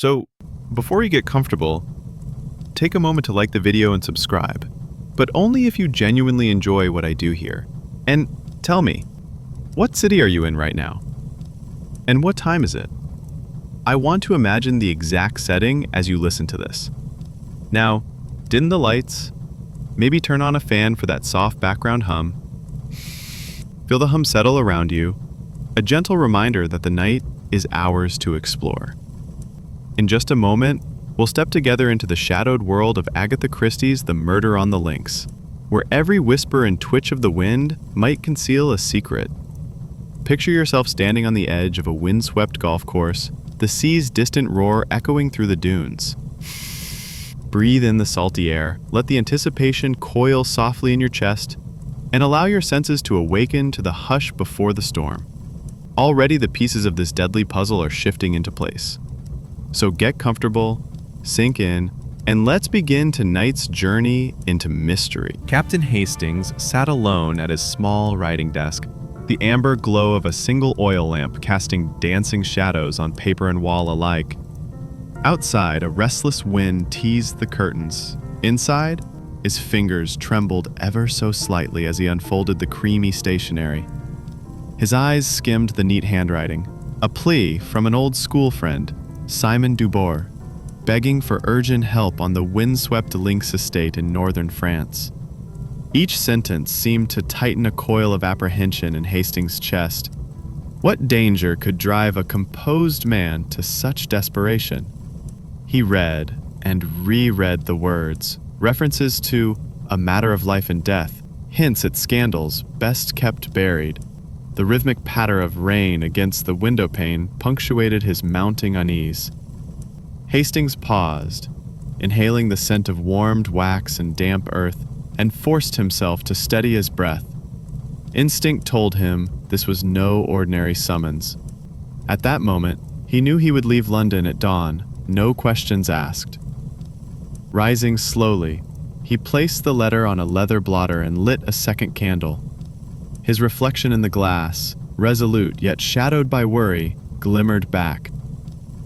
So, before you get comfortable, take a moment to like the video and subscribe, but only if you genuinely enjoy what I do here. And tell me, what city are you in right now? And what time is it? I want to imagine the exact setting as you listen to this. Now, dim the lights, maybe turn on a fan for that soft background hum. Feel the hum settle around you, a gentle reminder that the night is ours to explore. In just a moment, we'll step together into the shadowed world of Agatha Christie's The Murder on the Links, where every whisper and twitch of the wind might conceal a secret. Picture yourself standing on the edge of a windswept golf course, the sea's distant roar echoing through the dunes. Breathe in the salty air, let the anticipation coil softly in your chest, and allow your senses to awaken to the hush before the storm. Already the pieces of this deadly puzzle are shifting into place. So get comfortable, sink in, and let's begin tonight's journey into mystery. Captain Hastings sat alone at his small writing desk, the amber glow of a single oil lamp casting dancing shadows on paper and wall alike. Outside, a restless wind teased the curtains. Inside, his fingers trembled ever so slightly as he unfolded the creamy stationery. His eyes skimmed the neat handwriting, a plea from an old school friend, Simon Dubourg, begging for urgent help on the windswept Links estate in northern France. Each sentence seemed to tighten a coil of apprehension in Hastings' chest. What danger could drive a composed man to such desperation? He read and reread the words, references to a matter of life and death, hints at scandals best kept buried. The rhythmic patter of rain against the windowpane punctuated his mounting unease. Hastings paused, inhaling the scent of warmed wax and damp earth, and forced himself to steady his breath. Instinct told him this was no ordinary summons. At that moment, he knew he would leave London at dawn, no questions asked. Rising slowly, he placed the letter on a leather blotter and lit a second candle. His reflection in the glass, resolute yet shadowed by worry, glimmered back.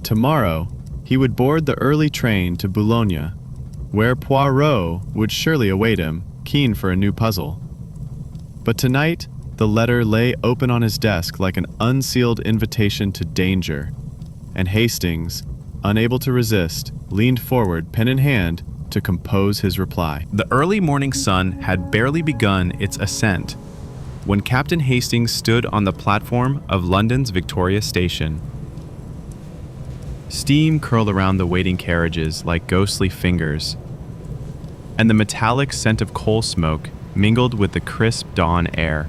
Tomorrow, he would board the early train to Boulogne, where Poirot would surely await him, keen for a new puzzle. But tonight, the letter lay open on his desk like an unsealed invitation to danger, and Hastings, unable to resist, leaned forward, pen in hand, to compose his reply. The early morning sun had barely begun its ascent when Captain Hastings stood on the platform of London's Victoria Station. Steam curled around the waiting carriages like ghostly fingers, and the metallic scent of coal smoke mingled with the crisp dawn air.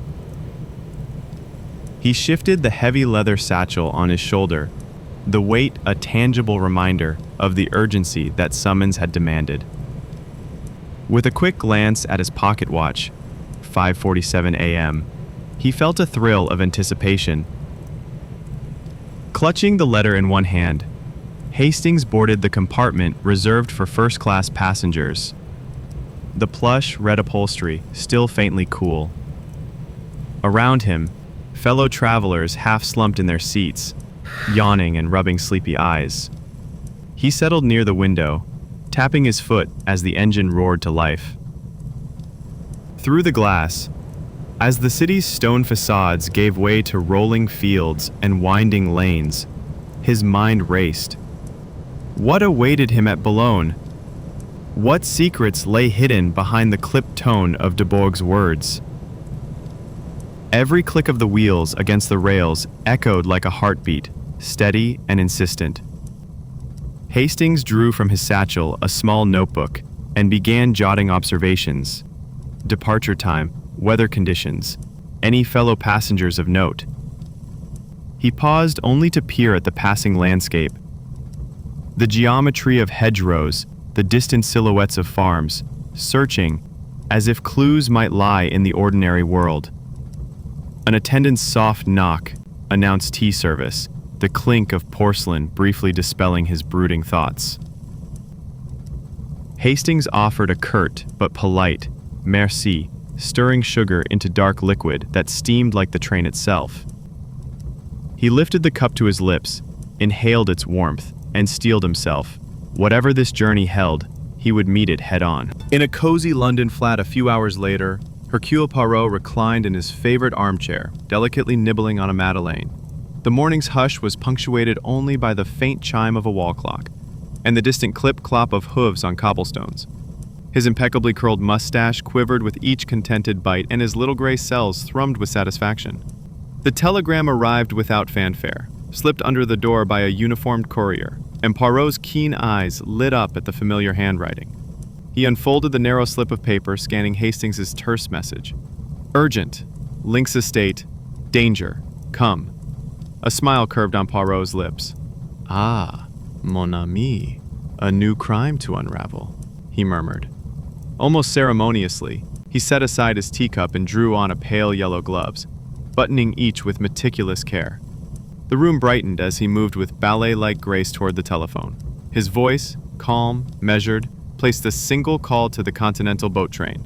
He shifted the heavy leather satchel on his shoulder, the weight a tangible reminder of the urgency that summons had demanded. With a quick glance at his pocket watch, 5:47 a.m., he felt a thrill of anticipation. Clutching the letter in one hand, Hastings boarded the compartment reserved for first-class passengers. The plush red upholstery still faintly cool. Around him, fellow travelers half-slumped in their seats, yawning and rubbing sleepy eyes. He settled near the window, tapping his foot as the engine roared to life. Through the glass, as the city's stone facades gave way to rolling fields and winding lanes, his mind raced. What awaited him at Boulogne? What secrets lay hidden behind the clipped tone of Dubourg's words? Every click of the wheels against the rails echoed like a heartbeat, steady and insistent. Hastings drew from his satchel a small notebook and began jotting observations: departure time, weather conditions, any fellow passengers of note. He paused only to peer at the passing landscape. The geometry of hedgerows, the distant silhouettes of farms, searching, as if clues might lie in the ordinary world. An attendant's soft knock announced tea service, the clink of porcelain briefly dispelling his brooding thoughts. Hastings offered a curt but polite merci, stirring sugar into dark liquid that steamed like the train itself. He lifted the cup to his lips, inhaled its warmth, and steeled himself. Whatever this journey held, he would meet it head-on. In a cozy London flat a few hours later, Hercule Poirot reclined in his favorite armchair, delicately nibbling on a Madeleine. The morning's hush was punctuated only by the faint chime of a wall clock, and the distant clip-clop of hooves on cobblestones. His impeccably curled mustache quivered with each contented bite, and his little gray cells thrummed with satisfaction. The telegram arrived without fanfare, slipped under the door by a uniformed courier, and Poirot's keen eyes lit up at the familiar handwriting. He unfolded the narrow slip of paper, scanning Hastings's terse message. Urgent. Lynx Estate. Danger. Come. A smile curved on Poirot's lips. Ah, mon ami. A new crime to unravel, he murmured. Almost ceremoniously, he set aside his teacup and drew on a pale yellow gloves, buttoning each with meticulous care. The room brightened as he moved with ballet-like grace toward the telephone. His voice, calm, measured, placed a single call to the Continental boat train.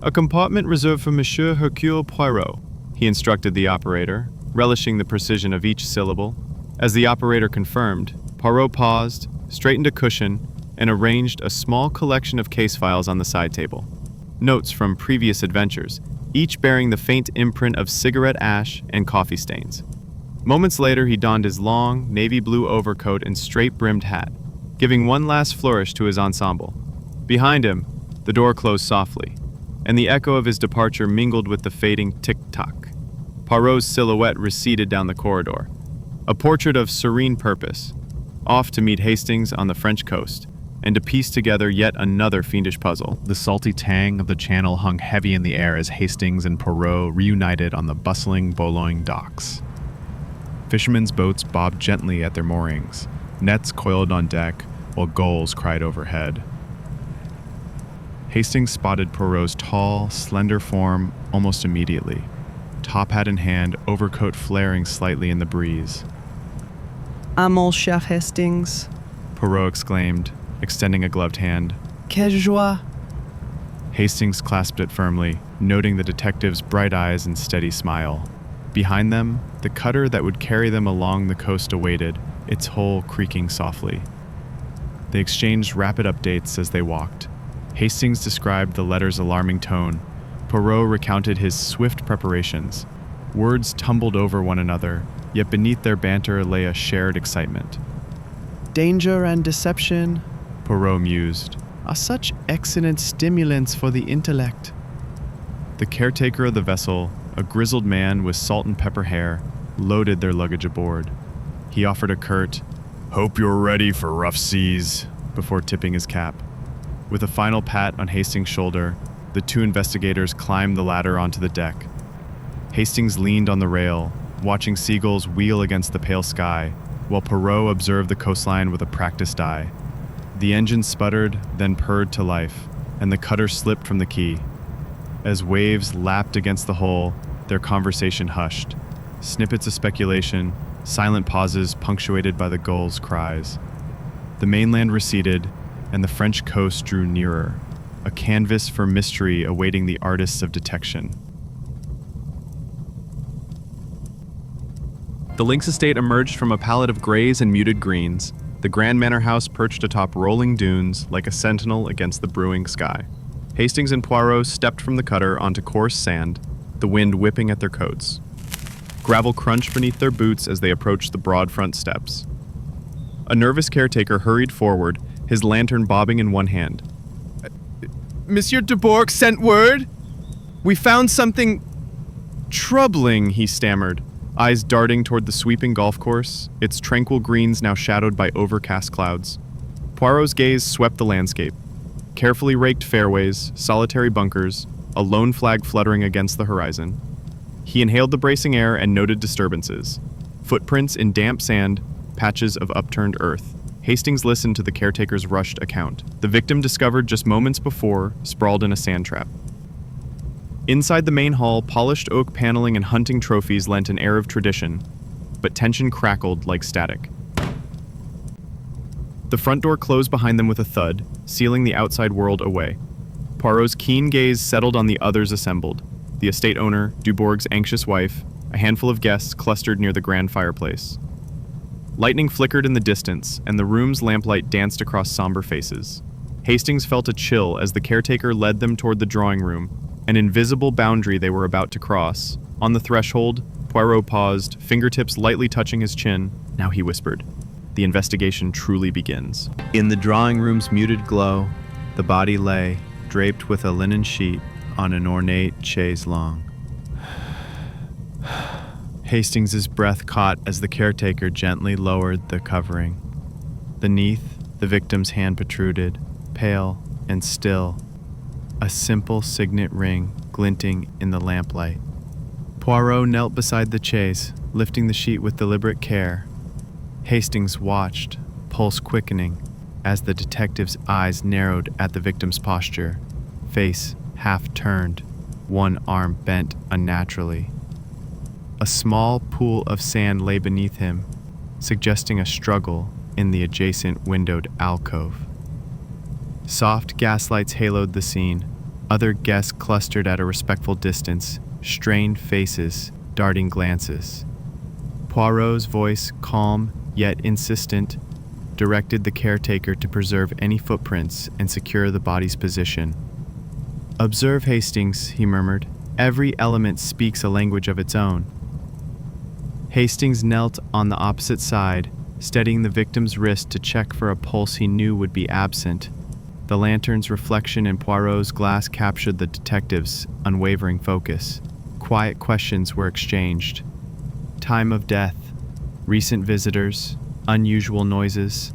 A compartment reserved for Monsieur Hercule Poirot, he instructed the operator, relishing the precision of each syllable. As the operator confirmed, Poirot paused, straightened a cushion, and arranged a small collection of case files on the side table. Notes from previous adventures, each bearing the faint imprint of cigarette ash and coffee stains. Moments later, he donned his long, navy blue overcoat and straight-brimmed hat, giving one last flourish to his ensemble. Behind him, the door closed softly, and the echo of his departure mingled with the fading tick-tock. Poirot's silhouette receded down the corridor, a portrait of serene purpose, off to meet Hastings on the French coast, and to piece together yet another fiendish puzzle. The salty tang of the channel hung heavy in the air as Hastings and Poirot reunited on the bustling Boulogne docks. Fishermen's boats bobbed gently at their moorings, nets coiled on deck, while gulls cried overhead. Hastings spotted Poirot's tall, slender form almost immediately, top hat in hand, overcoat flaring slightly in the breeze. Mon cher Hastings, Poirot exclaimed, extending a gloved hand. Quelle joie! Hastings clasped it firmly, noting the detective's bright eyes and steady smile. Behind them, the cutter that would carry them along the coast awaited, its hull creaking softly. They exchanged rapid updates as they walked. Hastings described the letter's alarming tone. Poirot recounted his swift preparations. Words tumbled over one another, yet beneath their banter lay a shared excitement. Danger and deception, Poirot mused, are such excellent stimulants for the intellect. The caretaker of the vessel, a grizzled man with salt and pepper hair, loaded their luggage aboard. He offered a curt, "Hope you're ready for rough seas," before tipping his cap. With a final pat on Hastings' shoulder, the two investigators climbed the ladder onto the deck. Hastings leaned on the rail, watching seagulls wheel against the pale sky, while Poirot observed the coastline with a practiced eye. The engine sputtered, then purred to life, and the cutter slipped from the quay. As waves lapped against the hull, their conversation hushed. Snippets of speculation, silent pauses punctuated by the gulls' cries. The mainland receded, and the French coast drew nearer, a canvas for mystery awaiting the artists of detection. The Lynx estate emerged from a palette of grays and muted greens, the grand manor house perched atop rolling dunes like a sentinel against the brewing sky. Hastings and Poirot stepped from the cutter onto coarse sand, the wind whipping at their coats. Gravel crunched beneath their boots as they approached the broad front steps. A nervous caretaker hurried forward, his lantern bobbing in one hand. "Monsieur de Bourgh sent word? We found something troubling," he stammered, eyes darting toward the sweeping golf course, its tranquil greens now shadowed by overcast clouds. Poirot's gaze swept the landscape. Carefully raked fairways, solitary bunkers, a lone flag fluttering against the horizon. He inhaled the bracing air and noted disturbances. Footprints in damp sand, patches of upturned earth. Hastings listened to the caretaker's rushed account. The victim discovered just moments before, sprawled in a sand trap. Inside the main hall, polished oak paneling and hunting trophies lent an air of tradition, but tension crackled like static. The front door closed behind them with a thud, sealing the outside world away. Poirot's keen gaze settled on the others assembled, the estate owner, Dubourg's anxious wife, a handful of guests clustered near the grand fireplace. Lightning flickered in the distance, and the room's lamplight danced across somber faces. Hastings felt a chill as the caretaker led them toward the drawing room, an invisible boundary they were about to cross. On the threshold, Poirot paused, fingertips lightly touching his chin. Now he whispered, "The investigation truly begins." In the drawing room's muted glow, the body lay, draped with a linen sheet, on an ornate chaise longue. Hastings's breath caught as the caretaker gently lowered the covering. Beneath, the victim's hand protruded, pale and still, a simple signet ring glinting in the lamplight. Poirot knelt beside the chaise, lifting the sheet with deliberate care. Hastings watched, pulse quickening, as the detective's eyes narrowed at the victim's posture, face half turned, one arm bent unnaturally. A small pool of sand lay beneath him, suggesting a struggle in the adjacent windowed alcove. Soft gaslights haloed the scene, other guests clustered at a respectful distance, strained faces, darting glances. Poirot's voice, calm yet insistent, directed the caretaker to preserve any footprints and secure the body's position. "Observe, Hastings," he murmured. "Every element speaks a language of its own." Hastings knelt on the opposite side, steadying the victim's wrist to check for a pulse he knew would be absent. The lantern's reflection in Poirot's glass captured the detective's unwavering focus. Quiet questions were exchanged. Time of death, recent visitors, unusual noises.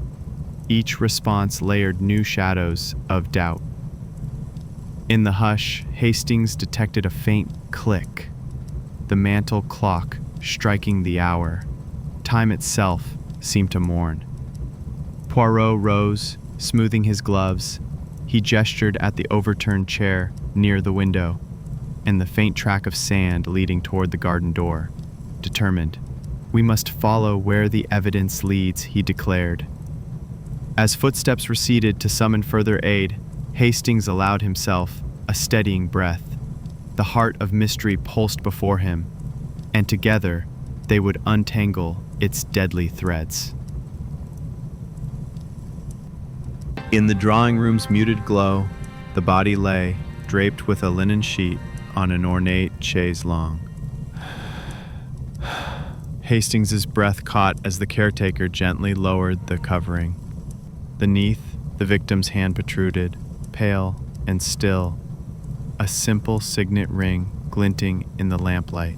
Each response layered new shadows of doubt. In the hush, Hastings detected a faint click. The mantel clock striking the hour. Time itself seemed to mourn. Poirot rose, smoothing his gloves. He gestured at the overturned chair near the window and the faint track of sand leading toward the garden door. Determined, "We must follow where the evidence leads," he declared. As footsteps receded to summon further aid, Hastings allowed himself a steadying breath. The heart of mystery pulsed before him, and together they would untangle its deadly threads. In the drawing room's muted glow, the body lay, draped with a linen sheet, on an ornate chaise longue. Hastings's breath caught as the caretaker gently lowered the covering. Beneath, the victim's hand protruded, pale and still, a simple signet ring glinting in the lamplight.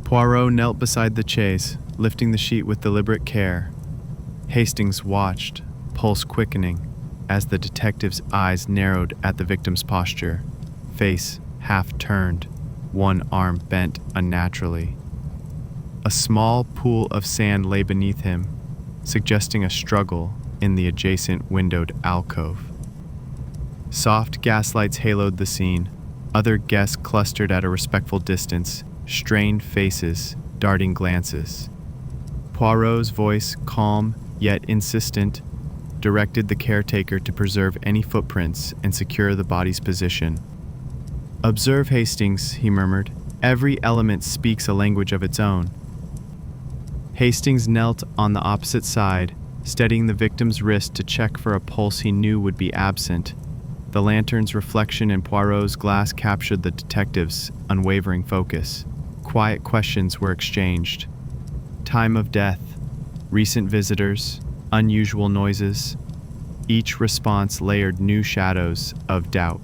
Poirot knelt beside the chaise, lifting the sheet with deliberate care. Hastings watched, pulse quickening, as the detective's eyes narrowed at the victim's posture, face half turned, one arm bent unnaturally. A small pool of sand lay beneath him, suggesting a struggle in the adjacent windowed alcove. Soft gaslights haloed the scene, other guests clustered at a respectful distance, strained faces, darting glances. Poirot's voice, calm yet insistent, directed the caretaker to preserve any footprints and secure the body's position. "Observe, Hastings," he murmured. "Every element speaks a language of its own." Hastings knelt on the opposite side, steadying the victim's wrist to check for a pulse he knew would be absent. The lantern's reflection in Poirot's glass captured the detective's unwavering focus. Quiet questions were exchanged. Time of death, recent visitors, unusual noises. Each response layered new shadows of doubt.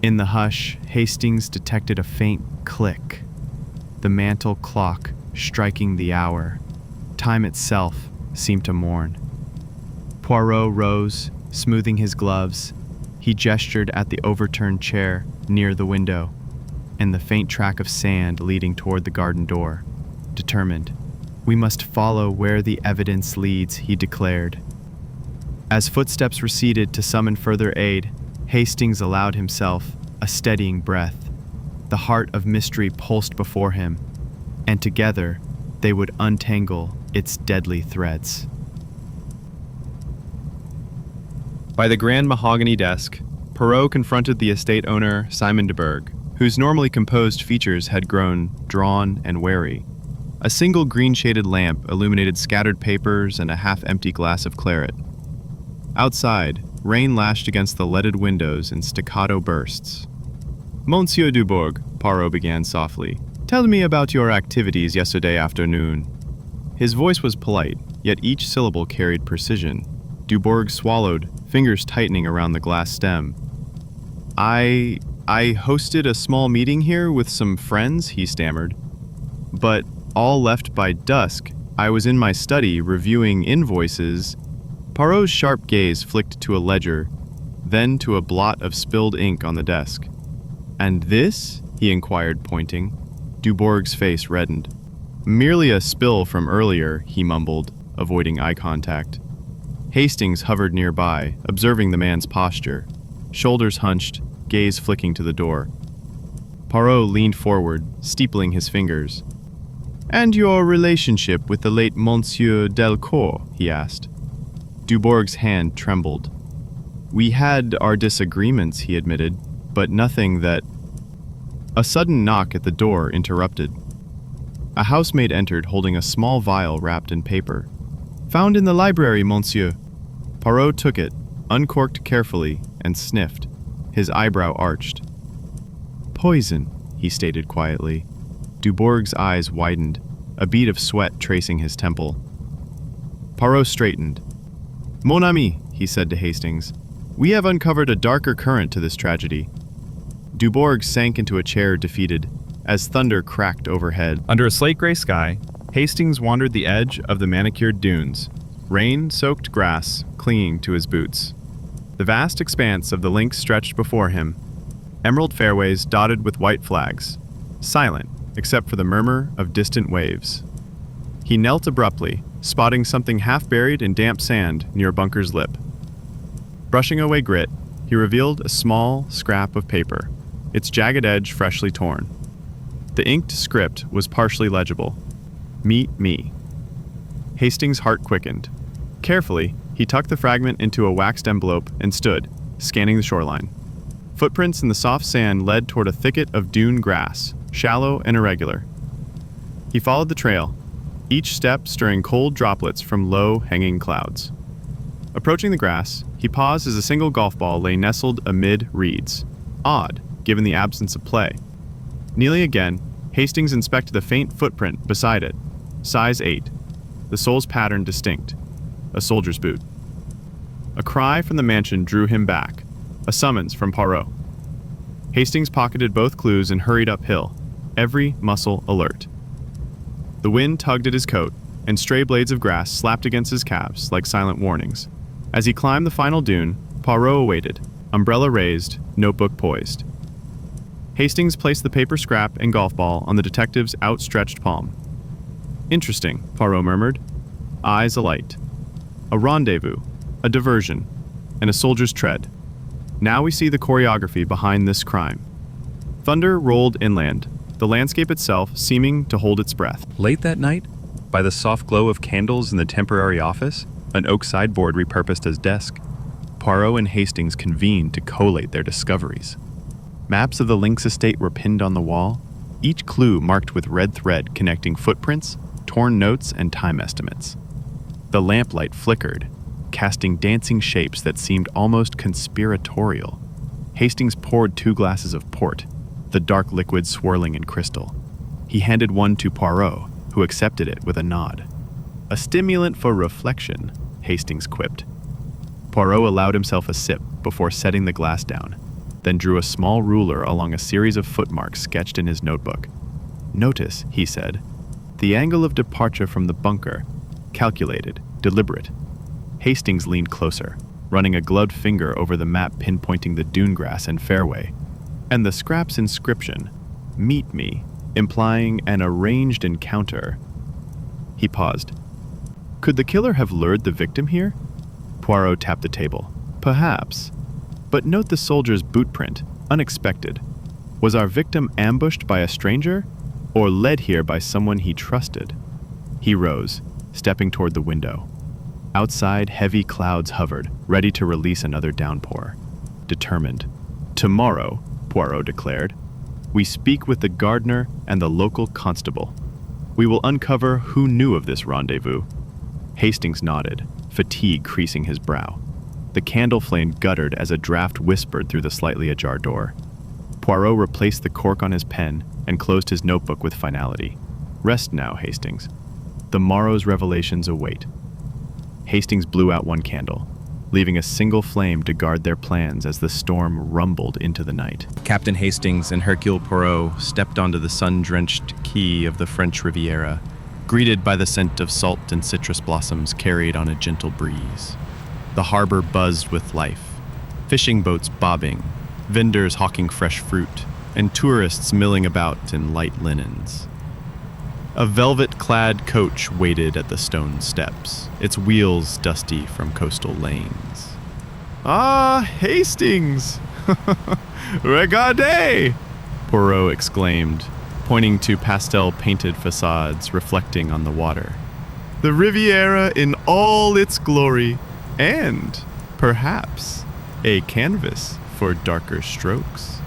In the hush, Hastings detected a faint click. The mantel clock striking the hour. Time itself seemed to mourn. Poirot rose, smoothing his gloves. He gestured at the overturned chair near the window and the faint track of sand leading toward the garden door. Determined, "We must follow where the evidence leads," he declared. As footsteps receded to summon further aid, Hastings allowed himself a steadying breath. The heart of mystery pulsed before him, and together they would untangle its deadly threads. By the grand mahogany desk, Poirot confronted the estate owner, Simon de Berg, whose normally composed features had grown drawn and wary. A single green-shaded lamp illuminated scattered papers and a half-empty glass of claret. Outside, rain lashed against the leaded windows in staccato bursts. "Monsieur Dubourg," Poirot began softly, "tell me about your activities yesterday afternoon." His voice was polite, yet each syllable carried precision. Dubourg swallowed, fingers tightening around the glass stem. I hosted a small meeting here with some friends," he stammered. "But all left by dusk. I was in my study reviewing invoices." Poirot's sharp gaze flicked to a ledger, then to a blot of spilled ink on the desk. "And this?" he inquired, pointing. Dubourg's face reddened. "Merely a spill from earlier," he mumbled, avoiding eye contact. Hastings hovered nearby, observing the man's posture, shoulders hunched, gaze flicking to the door. Poirot leaned forward, steepling his fingers. "And your relationship with the late Monsieur Delcourt?" he asked. Dubourg's hand trembled. "We had our disagreements," he admitted, "but nothing that—" A sudden knock at the door interrupted. A housemaid entered holding a small vial wrapped in paper. "Found in the library, monsieur." Poirot took it, uncorked carefully, and sniffed. His eyebrow arched. "Poison," he stated quietly. Dubourg's eyes widened, a bead of sweat tracing his temple. Poirot straightened. "Mon ami," he said to Hastings, "we have uncovered a darker current to this tragedy." Dubourg sank into a chair defeated, as thunder cracked overhead. Under a slate-gray sky, Hastings wandered the edge of the manicured dunes, rain-soaked grass clinging to his boots. The vast expanse of the links stretched before him, emerald fairways dotted with white flags, silent except for the murmur of distant waves. He knelt abruptly, spotting something half-buried in damp sand near Bunker's lip. Brushing away grit, he revealed a small scrap of paper, its jagged edge freshly torn. The inked script was partially legible. "Meet me." Hastings' heart quickened. Carefully, he tucked the fragment into a waxed envelope and stood, scanning the shoreline. Footprints in the soft sand led toward a thicket of dune grass, shallow and irregular. He followed the trail, each step stirring cold droplets from low-hanging clouds. Approaching the grass, he paused as a single golf ball lay nestled amid reeds. Odd, given the absence of play. Kneeling again, Hastings inspected the faint footprint beside it, size 8, the sole's pattern distinct, a soldier's boot. A cry from the mansion drew him back, a summons from Poirot. Hastings pocketed both clues and hurried uphill, every muscle alert. The wind tugged at his coat, and stray blades of grass slapped against his calves like silent warnings. As he climbed the final dune, Poirot awaited, umbrella raised, notebook poised. Hastings placed the paper scrap and golf ball on the detective's outstretched palm. "Interesting," Poirot murmured, eyes alight. "A rendezvous, a diversion, and a soldier's tread. Now we see the choreography behind this crime." Thunder rolled inland, the landscape itself seeming to hold its breath. Late that night, by the soft glow of candles in the temporary office, an oak sideboard repurposed as desk, Poirot and Hastings convened to collate their discoveries. Maps of the Lynx estate were pinned on the wall, each clue marked with red thread connecting footprints, torn notes, and time estimates. The lamplight flickered, casting dancing shapes that seemed almost conspiratorial. Hastings poured 2 glasses of port, the dark liquid swirling in crystal. He handed one to Poirot, who accepted it with a nod. "A stimulant for reflection," Hastings quipped. Poirot allowed himself a sip before setting the glass down, then drew a small ruler along a series of footmarks sketched in his notebook. "Notice," he said, "the angle of departure from the bunker, calculated, deliberate." Hastings leaned closer, running a gloved finger over the map pinpointing the dune grass and fairway. And the scrap's inscription, "Meet me," implying an arranged encounter. He paused. Could the killer have lured the victim here? Poirot tapped the table. Perhaps. But note the soldier's boot print, unexpected. Was our victim ambushed by a stranger, or led here by someone he trusted? He rose, stepping toward the window. Outside, heavy clouds hovered, ready to release another downpour. Determined. "Tomorrow," Poirot declared, "we speak with the gardener and the local constable." We will uncover who knew of this rendezvous. Hastings nodded, fatigue creasing his brow. The candle flame guttered as a draft whispered through the slightly ajar door. Poirot replaced the cork on his pen and closed his notebook with finality. Rest now, Hastings. The morrow's revelations await. Hastings blew out one candle, leaving a single flame to guard their plans as the storm rumbled into the night. Captain Hastings and Hercule Poirot stepped onto the sun-drenched quay of the French Riviera, greeted by the scent of salt and citrus blossoms carried on a gentle breeze. The harbor buzzed with life, fishing boats bobbing, vendors hawking fresh fruit, and tourists milling about in light linens. A velvet-clad coach waited at the stone steps, its wheels dusty from coastal lanes. "Ah, Hastings! Regardez!" Poirot exclaimed, pointing to pastel-painted facades reflecting on the water. "The Riviera in all its glory, and, perhaps, a canvas for darker strokes."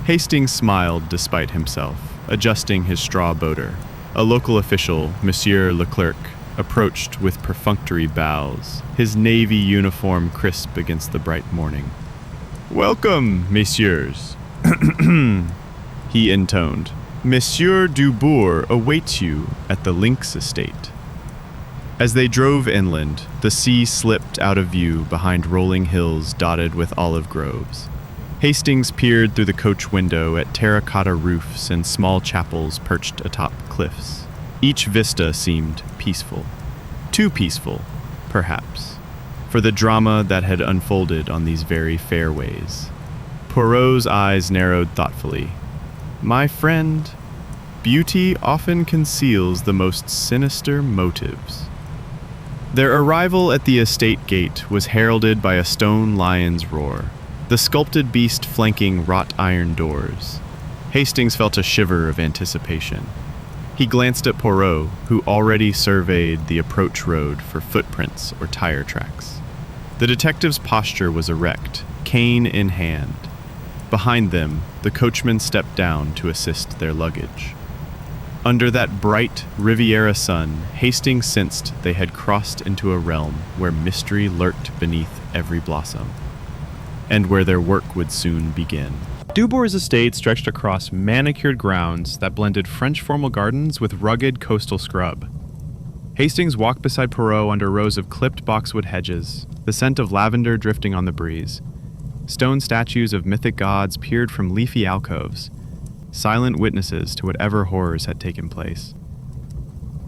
Hastings smiled despite himself, adjusting his straw boater. A local official, Monsieur Leclerc, approached with perfunctory bows, his navy uniform crisp against the bright morning. "Welcome, messieurs," he intoned. "Monsieur Dubourg awaits you at the Lynx estate." As they drove inland, the sea slipped out of view behind rolling hills dotted with olive groves. Hastings peered through the coach window at terracotta roofs and small chapels perched atop cliffs. Each vista seemed peaceful. Too peaceful, perhaps, for the drama that had unfolded on these very fairways. Poirot's eyes narrowed thoughtfully. "My friend, beauty often conceals the most sinister motives." Their arrival at the estate gate was heralded by a stone lion's roar, the sculpted beast flanking wrought iron doors. Hastings felt a shiver of anticipation. He glanced at Poirot, who already surveyed the approach road for footprints or tire tracks. The detective's posture was erect, cane in hand. Behind them, the coachman stepped down to assist their luggage. Under that bright Riviera sun, Hastings sensed they had crossed into a realm where mystery lurked beneath every blossom, and where their work would soon begin. Dubourg's estate stretched across manicured grounds that blended French formal gardens with rugged coastal scrub. Hastings walked beside Poirot under rows of clipped boxwood hedges, the scent of lavender drifting on the breeze. Stone statues of mythic gods peered from leafy alcoves, silent witnesses to whatever horrors had taken place.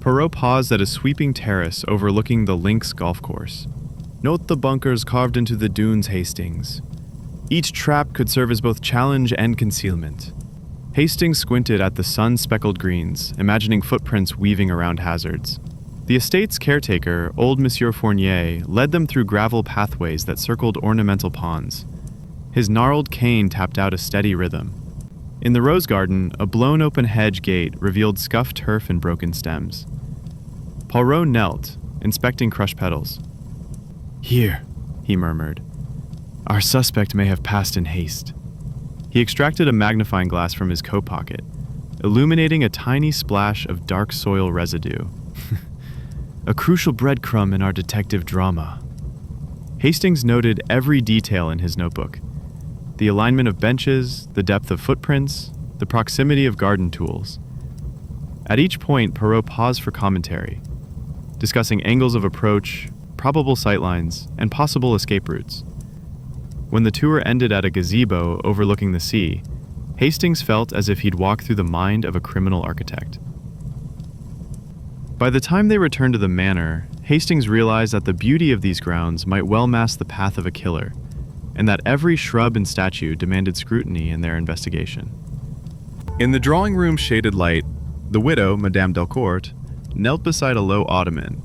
Poirot paused at a sweeping terrace overlooking the Lynx golf course. "Note the bunkers carved into the dunes, Hastings. Each trap could serve as both challenge and concealment." Hastings squinted at the sun-speckled greens, imagining footprints weaving around hazards. The estate's caretaker, old Monsieur Fournier, led them through gravel pathways that circled ornamental ponds. His gnarled cane tapped out a steady rhythm. In the rose garden, a blown-open hedge gate revealed scuffed turf and broken stems. Poirot knelt, inspecting crushed petals. "Here," he murmured. "Our suspect may have passed in haste." He extracted a magnifying glass from his coat pocket, illuminating a tiny splash of dark soil residue. "A crucial breadcrumb in our detective drama." Hastings noted every detail in his notebook. The alignment of benches, the depth of footprints, the proximity of garden tools. At each point, Poirot paused for commentary, discussing angles of approach, probable sightlines, and possible escape routes. When the tour ended at a gazebo overlooking the sea, Hastings felt as if he'd walked through the mind of a criminal architect. By the time they returned to the manor, Hastings realized that the beauty of these grounds might well mask the path of a killer, and that every shrub and statue demanded scrutiny in their investigation. In the drawing room's shaded light, the widow, Madame Delcourt, knelt beside a low ottoman,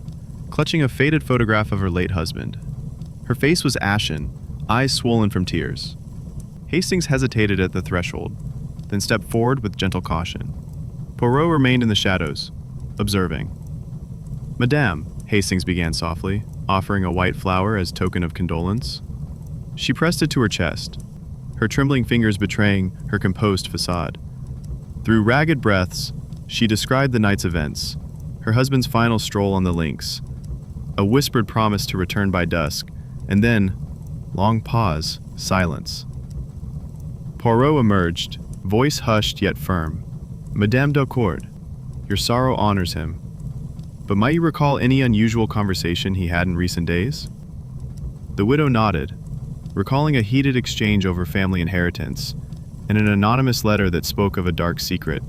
clutching a faded photograph of her late husband. Her face was ashen, eyes swollen from tears. Hastings hesitated at the threshold, then stepped forward with gentle caution. Poirot remained in the shadows, observing. "Madame," Hastings began softly, offering a white flower as token of condolence. She pressed it to her chest, her trembling fingers betraying her composed facade. Through ragged breaths, She described the night's events, her husband's final stroll on the links, a whispered promise to return by dusk, and then, long pause, silence. Poirot emerged, voice hushed yet firm. Madame Delcourt, your sorrow honors him. But might you recall any unusual conversation he had in recent days? The widow nodded, recalling a heated exchange over family inheritance, and an anonymous letter that spoke of a dark secret.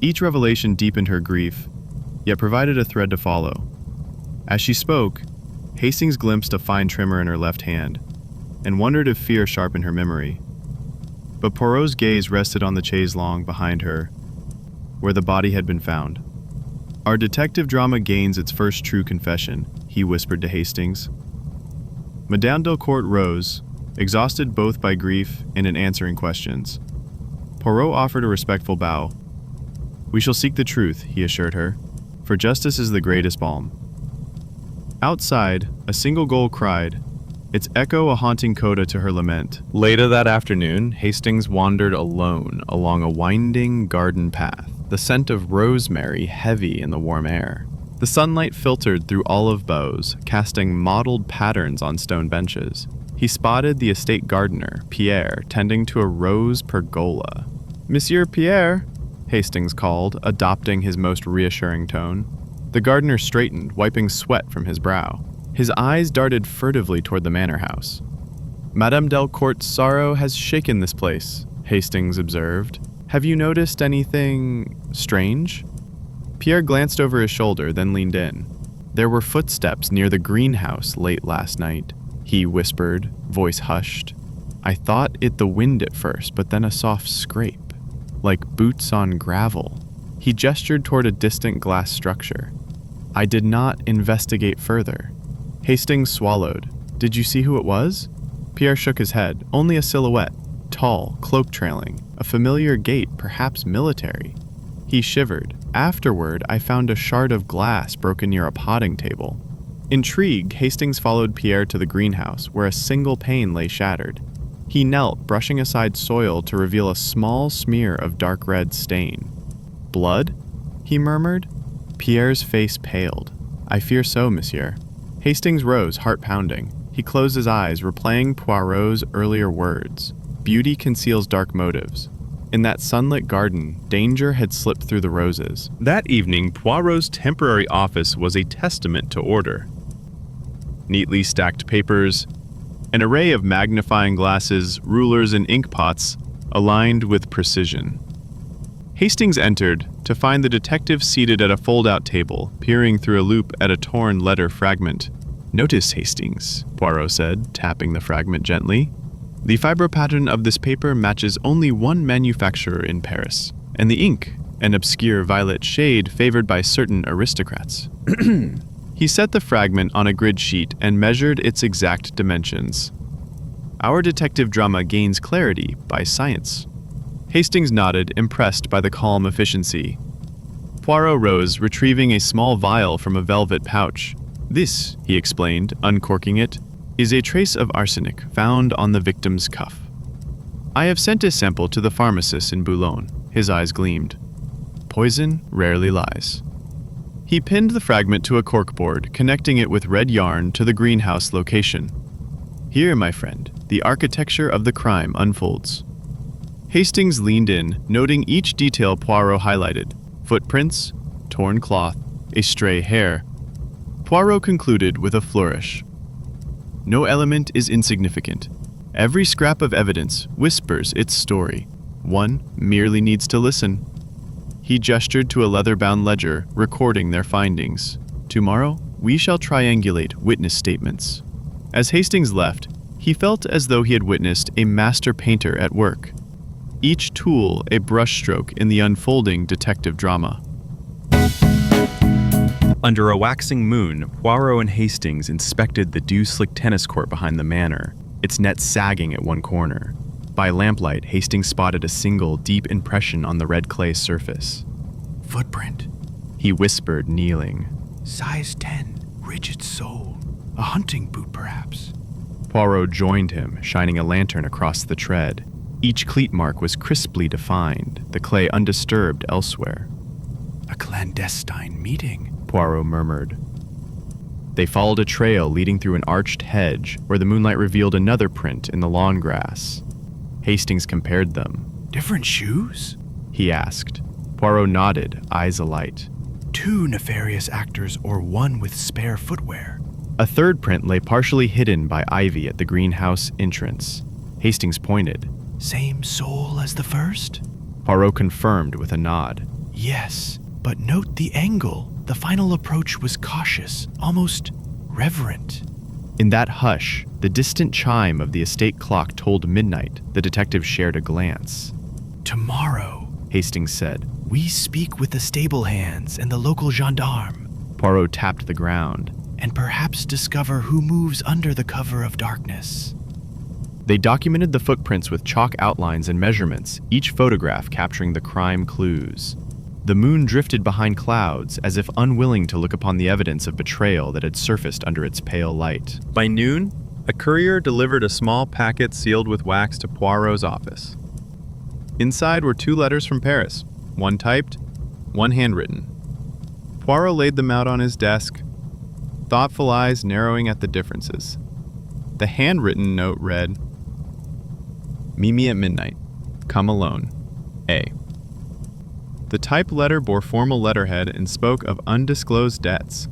Each revelation deepened her grief, yet provided a thread to follow. As she spoke, Hastings glimpsed a fine trimmer in her left hand, and wondered if fear sharpened her memory. But Poirot's gaze rested on the chaise longue behind her, where the body had been found. Our detective drama gains its first true confession, he whispered to Hastings. Madame Delcourt rose, exhausted both by grief and in answering questions. Poirot offered a respectful bow. We shall seek the truth, he assured her, for justice is the greatest balm. Outside, a single gull cried, its echo a haunting coda to her lament. Later that afternoon, Hastings wandered alone along a winding garden path, the scent of rosemary heavy in the warm air. The sunlight filtered through olive boughs, casting mottled patterns on stone benches. He spotted the estate gardener, Pierre, tending to a rose pergola. Monsieur Pierre, Hastings called, adopting his most reassuring tone. The gardener straightened, wiping sweat from his brow. His eyes darted furtively toward the manor house. Madame Delcourt's sorrow has shaken this place, Hastings observed. Have you noticed anything strange? Pierre glanced over his shoulder, then leaned in. There were footsteps near the greenhouse late last night, he whispered, voice hushed. I thought it the wind at first, but then a soft scrape, like boots on gravel. He gestured toward a distant glass structure. I did not investigate further. Hastings swallowed. Did you see who it was? Pierre shook his head. Only a silhouette, tall, cloak trailing, a familiar gait, perhaps military. He shivered. Afterward, I found a shard of glass broken near a potting table. Intrigued, Hastings followed Pierre to the greenhouse, where a single pane lay shattered. He knelt, brushing aside soil to reveal a small smear of dark red stain. Blood? He murmured. Pierre's face paled. I fear so, monsieur. Hastings rose, heart pounding. He closed his eyes, replaying Poirot's earlier words. Beauty conceals dark motives. In that sunlit garden, danger had slipped through the roses. That evening, Poirot's temporary office was a testament to order. Neatly stacked papers, an array of magnifying glasses, rulers, and ink pots aligned with precision. Hastings entered to find the detective seated at a fold-out table, peering through a loop at a torn letter fragment. Notice, Hastings, Poirot said, tapping the fragment gently. The fibro pattern of this paper matches only one manufacturer in Paris, and the ink, an obscure violet shade favored by certain aristocrats. He set the fragment on a grid sheet and measured its exact dimensions. Our detective drama gains clarity by science. Hastings nodded, impressed by the calm efficiency. Poirot rose, retrieving a small vial from a velvet pouch. This, he explained, uncorking it, is a trace of arsenic found on the victim's cuff. I have sent a sample to the pharmacist in Boulogne. His eyes gleamed. Poison rarely lies. He pinned the fragment to a corkboard, connecting it with red yarn to the greenhouse location. Here, my friend, the architecture of the crime unfolds. Hastings leaned in, noting each detail Poirot highlighted. Footprints, torn cloth, a stray hair. Poirot concluded with a flourish. No element is insignificant. Every scrap of evidence whispers its story. One merely needs to listen. He gestured to a leather-bound ledger, recording their findings. Tomorrow, we shall triangulate witness statements. As Hastings left, he felt as though he had witnessed a master painter at work. Each tool a brushstroke in the unfolding detective drama. Under a waxing moon, Poirot and Hastings inspected the dew-slicked tennis court behind the manor, its net sagging at one corner. By lamplight, Hastings spotted a single, deep impression on the red clay surface. Footprint, he whispered, kneeling. Size 10, rigid sole. A hunting boot, perhaps. Poirot joined him, shining a lantern across the tread. Each cleat mark was crisply defined, the clay undisturbed elsewhere. A clandestine meeting, Poirot murmured. They followed a trail leading through an arched hedge where the moonlight revealed another print in the lawn grass. Hastings compared them. Different shoes? He asked. Poirot nodded, eyes alight. 2 nefarious actors or 1 with spare footwear? A third print lay partially hidden by ivy at the greenhouse entrance. Hastings pointed. Same sole as the first? Poirot confirmed with a nod. Yes, but note the angle. The final approach was cautious, almost reverent. In that hush, the distant chime of the estate clock told midnight. The detective shared a glance. Tomorrow, Hastings said, we speak with the stable hands and the local gendarme. Poirot tapped the ground. And perhaps discover who moves under the cover of darkness. They documented the footprints with chalk outlines and measurements, each photograph capturing the crime clues. The moon drifted behind clouds, as if unwilling to look upon the evidence of betrayal that had surfaced under its pale light. By noon, a courier delivered a small packet sealed with wax to Poirot's office. Inside were 2 letters from Paris, one typed, one handwritten. Poirot laid them out on his desk, thoughtful eyes narrowing at the differences. The handwritten note read, "Meet me at midnight. Come alone. A." The typed letter bore formal letterhead and spoke of undisclosed debts.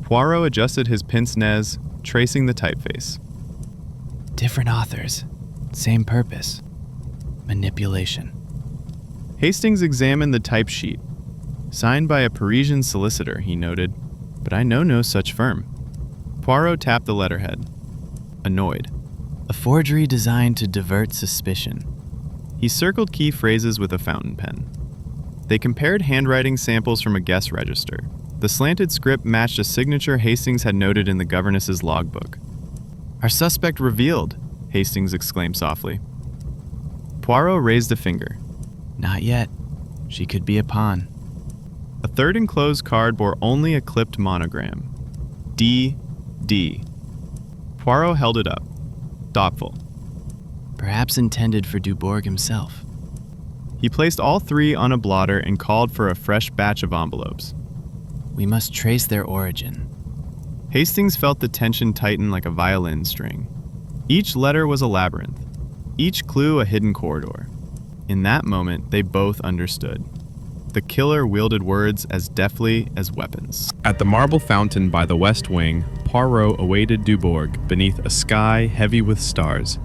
Poirot adjusted his pince-nez, tracing the typeface. Different authors, same purpose. Manipulation. Hastings examined the type sheet. Signed by a Parisian solicitor, he noted, but I know no such firm. Poirot tapped the letterhead, annoyed. A forgery designed to divert suspicion. He circled key phrases with a fountain pen. They compared handwriting samples from a guest register. The slanted script matched a signature Hastings had noted in the governess's logbook. "Our suspect revealed," Hastings exclaimed softly. Poirot raised a finger. Not yet. She could be a pawn. A third enclosed card bore only a clipped monogram. D.D. Poirot held it up, thoughtful. Perhaps intended for Dubourg himself. He placed all 3 on a blotter and called for a fresh batch of envelopes. We must trace their origin. Hastings felt the tension tighten like a violin string. Each letter was a labyrinth, each clue a hidden corridor. In that moment, they both understood. The killer wielded words as deftly as weapons. At the marble fountain by the west wing, Poirot awaited Dubourg beneath a sky heavy with stars.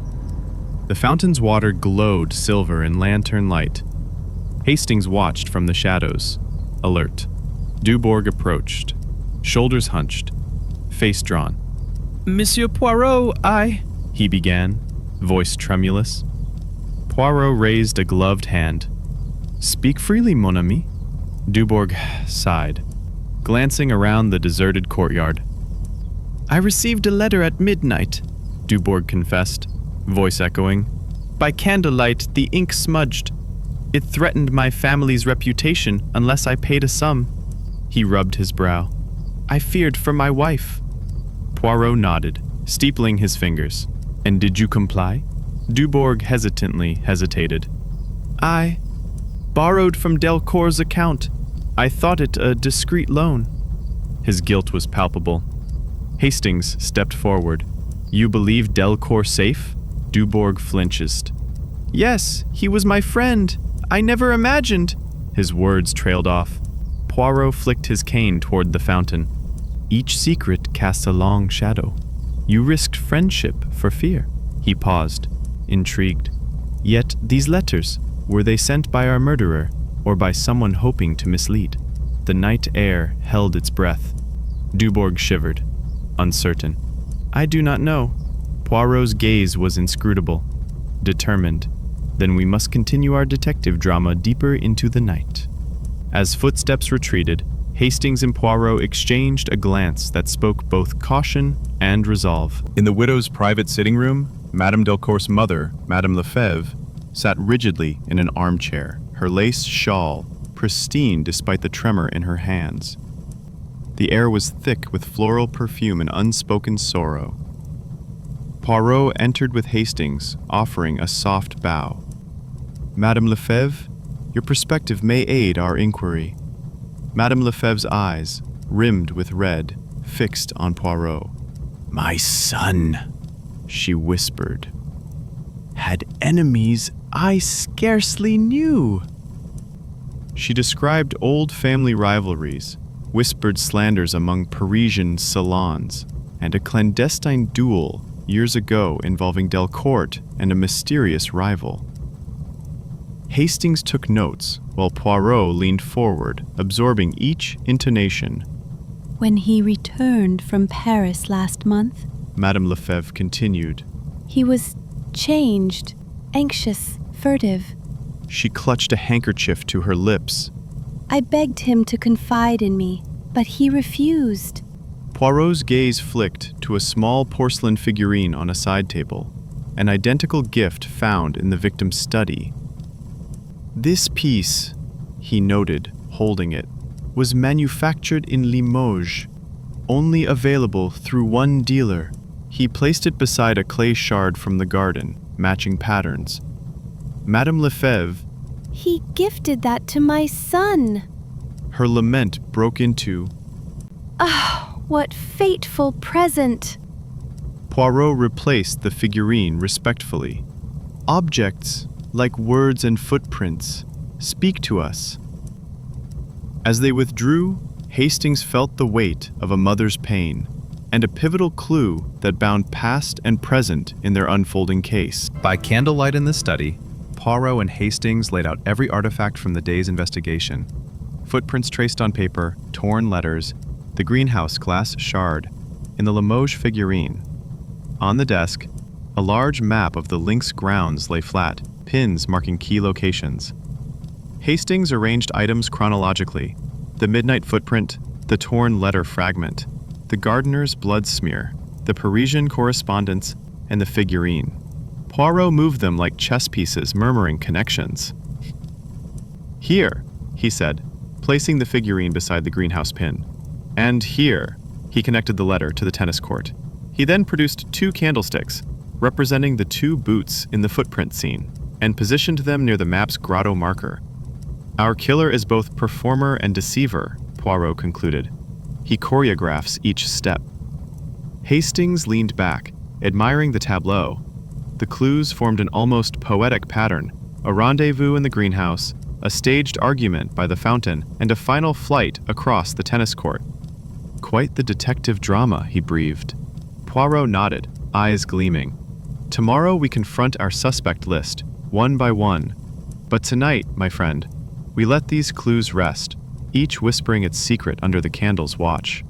The fountain's water glowed silver in lantern light. Hastings watched from the shadows, alert. Dubourg approached, shoulders hunched, face drawn. Monsieur Poirot, he began, voice tremulous. Poirot raised a gloved hand. Speak freely, mon ami. Dubourg sighed, glancing around the deserted courtyard. I received a letter at midnight, Dubourg confessed, voice echoing. By candlelight, the ink smudged. It threatened my family's reputation unless I paid a sum. He rubbed his brow. I feared for my wife. Poirot nodded, steepling his fingers. And did you comply? Dubourg hesitantly hesitated. I borrowed from Delcour's account. I thought it a discreet loan. His guilt was palpable. Hastings stepped forward. You believe Delcourt safe? Dubourg flinched. Yes, he was my friend. I never imagined. His words trailed off. Poirot flicked his cane toward the fountain. Each secret casts a long shadow. You risked friendship for fear. He paused, intrigued. Yet these letters, were they sent by our murderer or by someone hoping to mislead? The night air held its breath. Dubourg shivered, uncertain. I do not know. Poirot's gaze was inscrutable, determined. Then we must continue our detective drama deeper into the night. As footsteps retreated, Hastings and Poirot exchanged a glance that spoke both caution and resolve. In the widow's private sitting room, Madame Delcourt's mother, Madame Lefebvre, sat rigidly in an armchair, her lace shawl pristine despite the tremor in her hands. The air was thick with floral perfume and unspoken sorrow. Poirot entered with Hastings, offering a soft bow. Madame Lefebvre, your perspective may aid our inquiry. Madame Lefebvre's eyes, rimmed with red, fixed on Poirot. "My son," she whispered, "had enemies I scarcely knew." She described old family rivalries, whispered slanders among Parisian salons, and a clandestine duel years ago involving Delcourt and a mysterious rival. Hastings took notes, while Poirot leaned forward, absorbing each intonation. "When he returned from Paris last month, Madame Lefebvre continued. he was changed, anxious, furtive. She clutched a handkerchief to her lips. I begged him to confide in me, but he refused." Poirot's gaze flicked to a small porcelain figurine on a side table, an identical gift found in the victim's study. "This piece," he noted, holding it, "was manufactured in Limoges, only available through one dealer." He placed it beside a clay shard from the garden, matching patterns. Madame Lefebvre, "He gifted that to my son." her lament broke into. "Ah, what fateful present!" Poirot replaced the figurine respectfully. "Objects, like words and footprints, speak to us." As they withdrew, Hastings felt the weight of a mother's pain and a pivotal clue that bound past and present in their unfolding case. By candlelight in the study, Poirot and Hastings laid out every artifact from the day's investigation. Footprints traced on paper, torn letters, the greenhouse glass shard, in the Limoges figurine. On the desk, a large map of the Lynx grounds lay flat, pins marking key locations. Hastings arranged items chronologically: the midnight footprint, the torn letter fragment, the gardener's blood smear, the Parisian correspondence, and the figurine. Poirot moved them like chess pieces, murmuring connections. "Here," he said, placing the figurine beside the greenhouse pin. "And here," he connected the letter to the tennis court. He then produced 2 candlesticks, representing the 2 boots in the footprint scene, and positioned them near the map's grotto marker. "Our killer is both performer and deceiver," Poirot concluded. "He choreographs each step." Hastings leaned back, admiring the tableau. The clues formed an almost poetic pattern: a rendezvous in the greenhouse, a staged argument by the fountain, and a final flight across the tennis court. "Quite the detective drama," he breathed. Poirot nodded, eyes gleaming. "Tomorrow we confront our suspect list, one by one. But tonight, my friend, we let these clues rest, each whispering its secret under the candle's watch."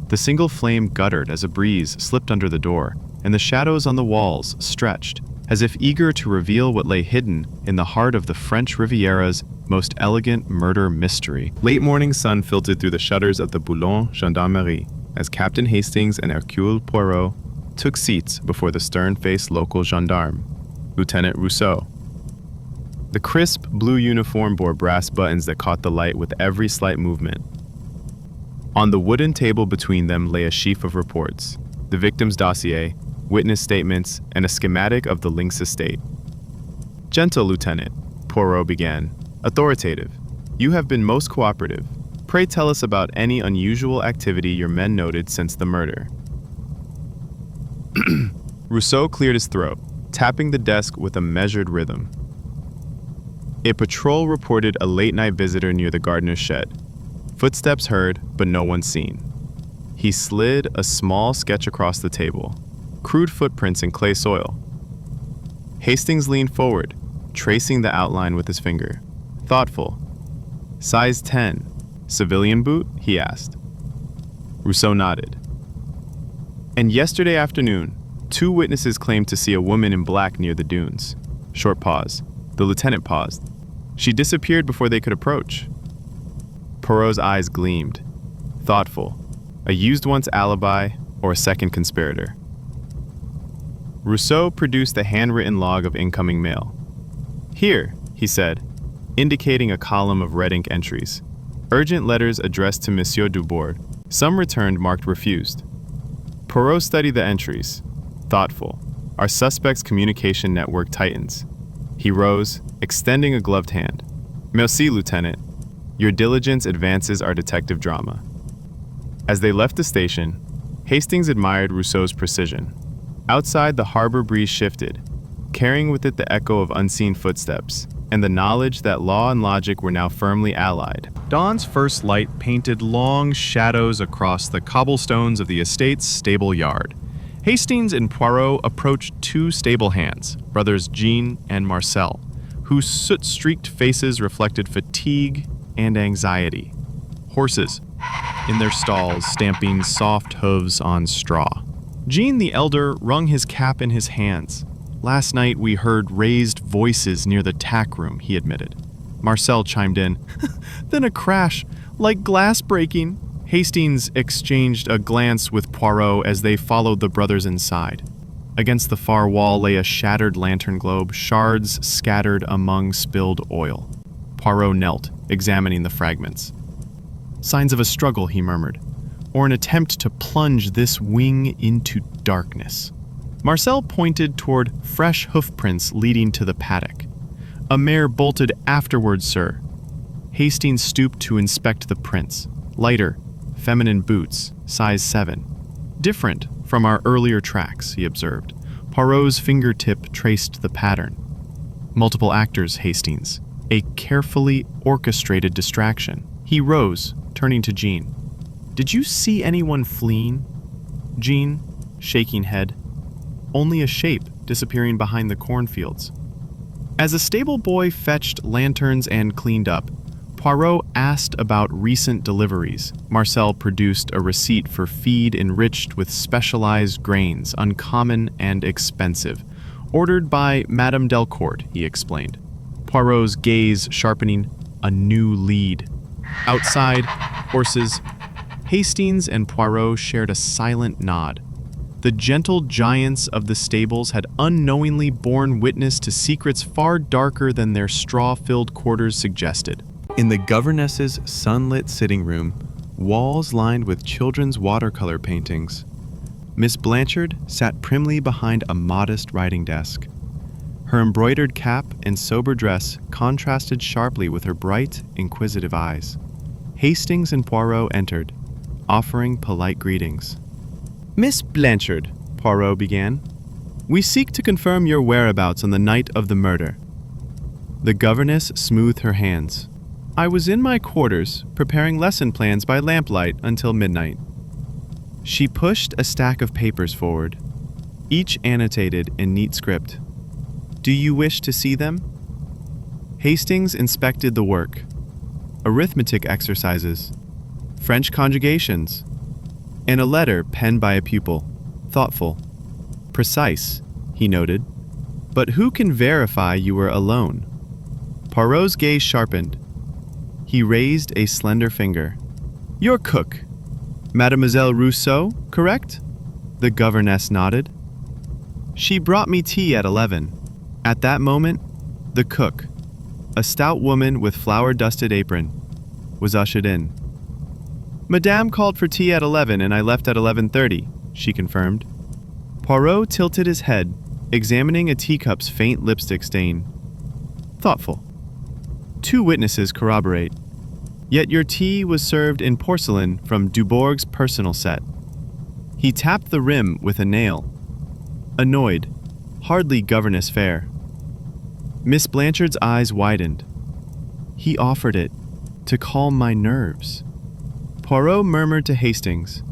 The single flame guttered as a breeze slipped under the door, and the shadows on the walls stretched, as if eager to reveal what lay hidden in the heart of the French Riviera's most elegant murder mystery. Late morning sun filtered through the shutters of the Boulogne Gendarmerie as Captain Hastings and Hercule Poirot took seats before the stern-faced local gendarme, Lieutenant Rousseau. The crisp blue uniform bore brass buttons that caught the light with every slight movement. On the wooden table between them lay a sheaf of reports: the victim's dossier, witness statements, and a schematic of the Lynx estate. "Gentle Lieutenant," Poirot began, authoritative, "you have been most cooperative. Pray tell us about any unusual activity your men noted since the murder." Rousseau cleared his throat, tapping the desk with a measured rhythm. "A patrol reported a late-night visitor near the gardener's shed. Footsteps heard, but no one seen." He slid a small sketch across the table. Crude footprints in clay soil. Hastings leaned forward, tracing the outline with his finger. Thoughtful. "Size 10. Civilian boot?" he asked. Rousseau nodded. "And yesterday afternoon, 2 witnesses claimed to see a woman in black near the dunes." Short pause. The lieutenant paused. "She disappeared before they could approach." Poirot's eyes gleamed. Thoughtful. A used-once alibi or a second conspirator? Rousseau produced the handwritten log of incoming mail. "Here," he said, indicating a column of red ink entries. "Urgent letters addressed to Monsieur Dubourg. Some returned marked refused." Poirot studied the entries. Thoughtful. Our suspect's communication network tightens. He rose, extending a gloved hand. "Merci, Lieutenant." Your diligence advances our detective drama. As they left the station, Hastings admired Rousseau's precision. Outside, the harbor breeze shifted, carrying with it the echo of unseen footsteps, and the knowledge that law and logic were now firmly allied. Dawn's first light painted long shadows across the cobblestones of the estate's stable yard. Hastings and Poirot approached two stable hands, brothers Jean and Marcel, whose soot-streaked faces reflected fatigue and anxiety. Horses, in their stalls, stamping soft hooves on straw. Jean the elder wrung his cap in his hands. Last night we heard raised voices near the tack room, he admitted. Marcel chimed in. Then a crash, like glass breaking. Hastings exchanged a glance with Poirot as they followed the brothers inside. Against the far wall lay a shattered lantern globe, shards scattered among spilled oil. Poirot knelt, examining the fragments. Signs of a struggle, he murmured, or an attempt to plunge this wing into darkness. Marcel pointed toward fresh hoofprints leading to the paddock. A mare bolted afterwards, sir. Hastings stooped to inspect the prints. Lighter, feminine boots, size 7. Different from our earlier tracks, he observed. Poirot's fingertip traced the pattern. Multiple actors, Hastings. A carefully orchestrated distraction. He rose, turning to Jean. Did you see anyone fleeing? Jean, shaking head. Only a shape disappearing behind the cornfields. As a stable boy fetched lanterns and cleaned up, Poirot asked about recent deliveries. Marcel produced a receipt for feed enriched with specialized grains, uncommon and expensive. Ordered by Madame Delcourt, he explained. Poirot's gaze sharpening. A new lead. Outside, horses. Hastings and Poirot shared a silent nod. The gentle giants of the stables had unknowingly borne witness to secrets far darker than their straw-filled quarters suggested. In the governess's sunlit sitting room, walls lined with children's watercolor paintings, Miss Blanchard sat primly behind a modest writing desk. Her embroidered cap and sober dress contrasted sharply with her bright, inquisitive eyes. Hastings and Poirot entered, offering polite greetings. Miss Blanchard, Poirot began, we seek to confirm your whereabouts on the night of the murder. The governess smoothed her hands. I was in my quarters, preparing lesson plans by lamplight until midnight. She pushed a stack of papers forward, each annotated in neat script. Do you wish to see them? Hastings inspected the work. Arithmetic exercises, French conjugations, and a letter penned by a pupil. Thoughtful. Precise, he noted. But who can verify you were alone? Poirot's gaze sharpened. He raised a slender finger. Your cook, Mademoiselle Rousseau, correct? The governess nodded. She brought me tea at 11. At that moment, the cook, a stout woman with flour-dusted apron, was ushered in. Madame called for tea at 11 and I left at 11:30, she confirmed. Poirot tilted his head, examining a teacup's faint lipstick stain. Thoughtful. 2 witnesses corroborate. Yet your tea was served in porcelain from Dubourg's personal set. He tapped the rim with a nail. Annoyed, hardly governess fare. Miss Blanchard's eyes widened. He offered it to calm my nerves. Poirot murmured to Hastings.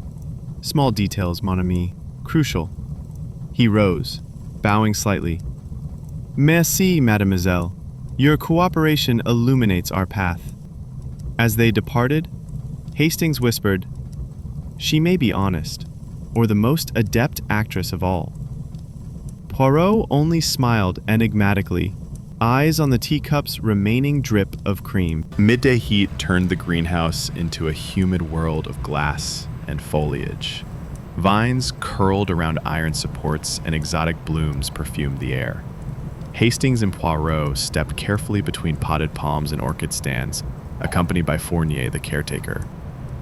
Small details, mon ami. Crucial. He rose, bowing slightly. Merci, mademoiselle. Your cooperation illuminates our path. As they departed, Hastings whispered, She may be honest, or the most adept actress of all. Poirot only smiled enigmatically, eyes on the teacup's remaining drip of cream. Midday heat turned the greenhouse into a humid world of glass and foliage. Vines curled around iron supports and exotic blooms perfumed the air. Hastings and Poirot stepped carefully between potted palms and orchid stands, accompanied by Fournier, the caretaker.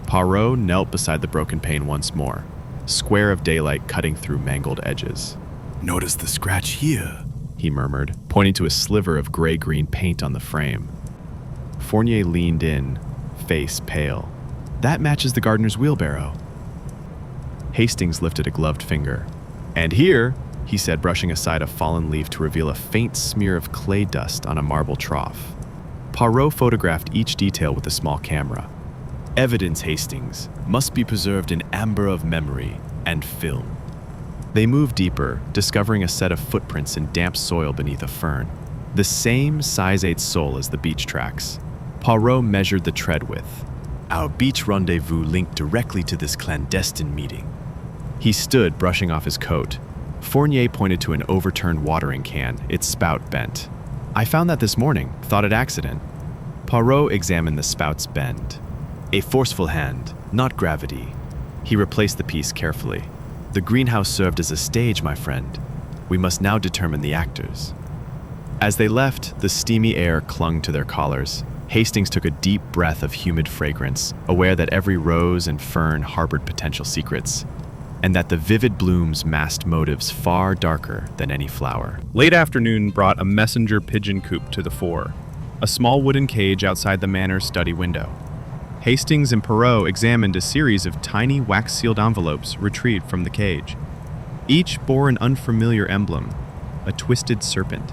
Poirot knelt beside the broken pane once more, square of daylight cutting through mangled edges. Notice the scratch here, he murmured, pointing to a sliver of gray-green paint on the frame. Fournier leaned in, face pale. "That matches the gardener's wheelbarrow." Hastings lifted a gloved finger. "And here," he said, brushing aside a fallen leaf to reveal a faint smear of clay dust on a marble trough. Poirot photographed each detail with a small camera. "Evidence, Hastings, must be preserved in amber of memory and film." They moved deeper, discovering a set of footprints in damp soil beneath a fern. The same size 8 sole as the beach tracks. Poirot measured the tread width. "Our beach rendezvous linked directly to this clandestine meeting." He stood, brushing off his coat. Fournier pointed to an overturned watering can, its spout bent. "I found that this morning, thought it accident." Poirot examined the spout's bend. "A forceful hand, not gravity." He replaced the piece carefully. "The greenhouse served as a stage, my friend. We must now determine the actors." As they left, the steamy air clung to their collars. Hastings took a deep breath of humid fragrance, aware that every rose and fern harbored potential secrets, and that the vivid blooms masked motives far darker than any flower. Late afternoon brought a messenger pigeon coop to the fore, a small wooden cage outside the manor's study window. Hastings and Poirot examined a series of tiny wax-sealed envelopes retrieved from the cage. Each bore an unfamiliar emblem, a twisted serpent.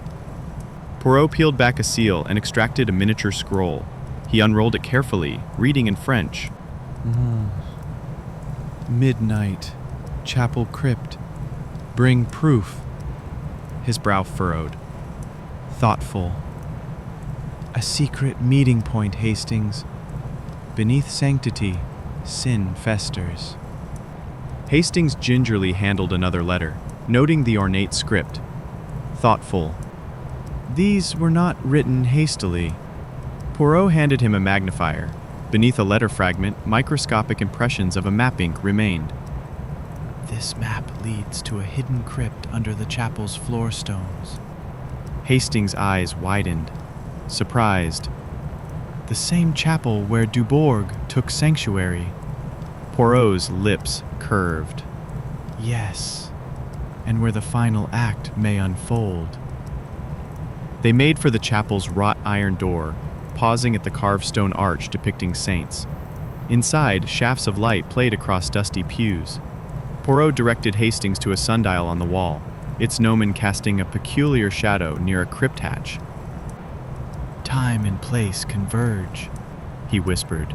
Poirot peeled back a seal and extracted a miniature scroll. He unrolled it carefully, reading in French. "Midnight, chapel crypt. Bring proof." His brow furrowed. Thoughtful. "A secret meeting point, Hastings. Beneath sanctity, sin festers." Hastings gingerly handled another letter, noting the ornate script. Thoughtful. "These were not written hastily." Poirot handed him a magnifier. Beneath a letter fragment, microscopic impressions of a map ink remained. "This map leads to a hidden crypt under the chapel's floor stones." Hastings' eyes widened, surprised. "The same chapel where Dubourg took sanctuary." Poirot's lips curved. "Yes, and where the final act may unfold." They made for the chapel's wrought iron door, pausing at the carved stone arch depicting saints. Inside, shafts of light played across dusty pews. Poirot directed Hastings to a sundial on the wall, its gnomon casting a peculiar shadow near a crypt hatch. "Time and place converge," he whispered.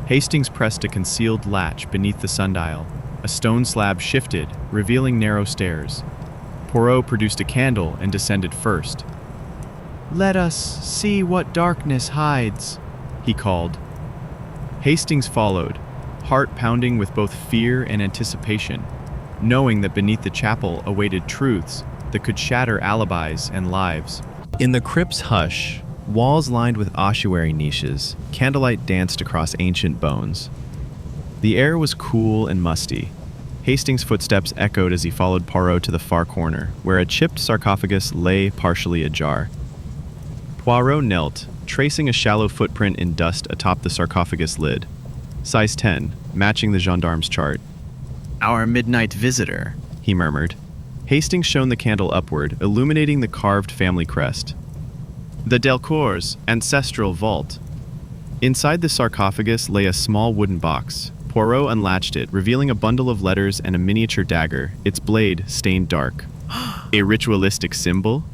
Hastings pressed a concealed latch beneath the sundial. A stone slab shifted, revealing narrow stairs. Poirot produced a candle and descended first. "Let us see what darkness hides," he called. Hastings followed, heart pounding with both fear and anticipation, knowing that beneath the chapel awaited truths that could shatter alibis and lives. In the crypt's hush, walls lined with ossuary niches, candlelight danced across ancient bones. The air was cool and musty. Hastings' footsteps echoed as he followed Poirot to the far corner, where a chipped sarcophagus lay partially ajar. Poirot knelt, tracing a shallow footprint in dust atop the sarcophagus lid. Size 10, matching the gendarme's chart. "Our midnight visitor," he murmured. Hastings shone the candle upward, illuminating the carved family crest. "The Delcour's ancestral vault." Inside the sarcophagus lay a small wooden box. Poirot unlatched it, revealing a bundle of letters and a miniature dagger, its blade stained dark. A ritualistic symbol?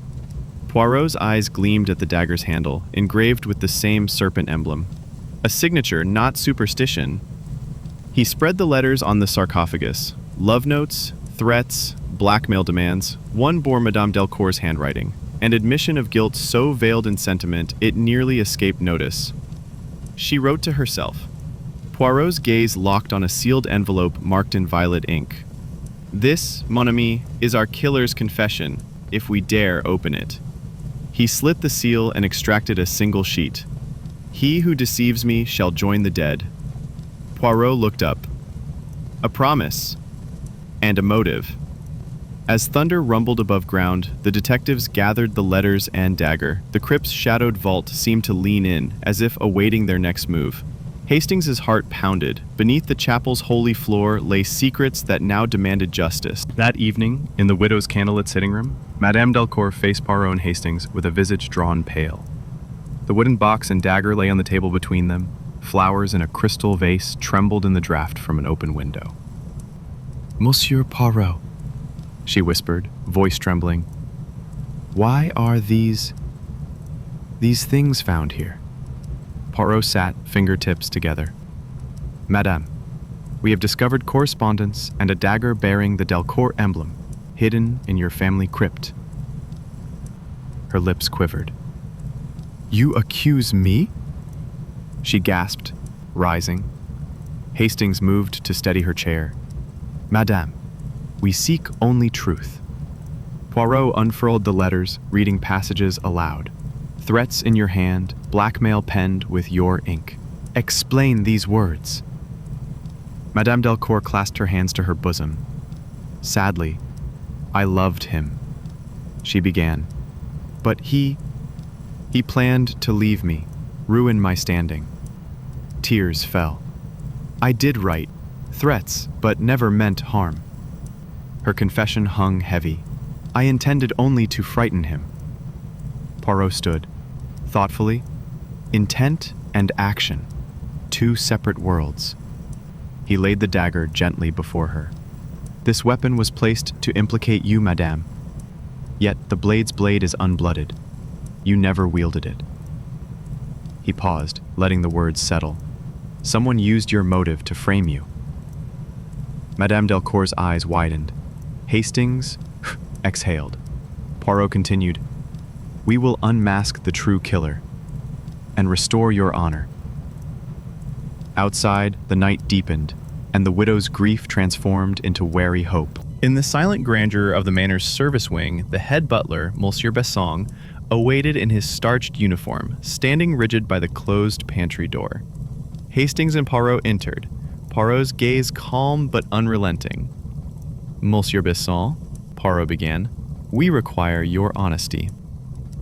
Poirot's eyes gleamed at the dagger's handle, engraved with the same serpent emblem. A signature, not superstition. He spread the letters on the sarcophagus. Love notes, threats, blackmail demands. One bore Madame Delcour's handwriting, an admission of guilt so veiled in sentiment it nearly escaped notice. She wrote to herself. Poirot's gaze locked on a sealed envelope marked in violet ink. "This, mon ami, is our killer's confession, if we dare open it." He slit the seal and extracted a single sheet. "He who deceives me shall join the dead." Poirot looked up. A promise. And a motive. As thunder rumbled above ground, the detectives gathered the letters and dagger. The crypt's shadowed vault seemed to lean in, as if awaiting their next move. Hastings' heart pounded. Beneath the chapel's holy floor lay secrets that now demanded justice. That evening, in the widow's candlelit sitting room, Madame Delcour faced Poirot and Hastings with a visage drawn pale. The wooden box and dagger lay on the table between them. Flowers in a crystal vase trembled in the draft from an open window. Monsieur Poirot, she whispered, voice trembling. Why are these things found here? Poirot sat, fingertips together. Madame, we have discovered correspondence and a dagger bearing the Delcourt emblem, hidden in your family crypt. Her lips quivered. You accuse me? She gasped, rising. Hastings moved to steady her chair. Madame, we seek only truth. Poirot unfurled the letters, reading passages aloud. Threats in your hand, blackmail penned with your ink. Explain these words. Madame Delcourt clasped her hands to her bosom. Sadly, I loved him, she began. But he planned to leave me, ruin my standing. Tears fell. I did write, threats, but never meant harm. Her confession hung heavy. I intended only to frighten him. Poirot stood, thoughtfully. Intent and action, two separate worlds. He laid the dagger gently before her. This weapon was placed to implicate you, madame. Yet the blade's blade is unblooded. You never wielded it. He paused, letting the words settle. Someone used your motive to frame you. Madame Delcourt's eyes widened. Hastings exhaled. Poirot continued, we will unmask the true killer and restore your honor. Outside, the night deepened, and the widow's grief transformed into wary hope. In the silent grandeur of the manor's service wing, the head butler, Monsieur Besson, awaited in his starched uniform, standing rigid by the closed pantry door. Hastings and Poirot entered, Poirot's gaze calm but unrelenting. Monsieur Besson, Poirot began, we require your honesty.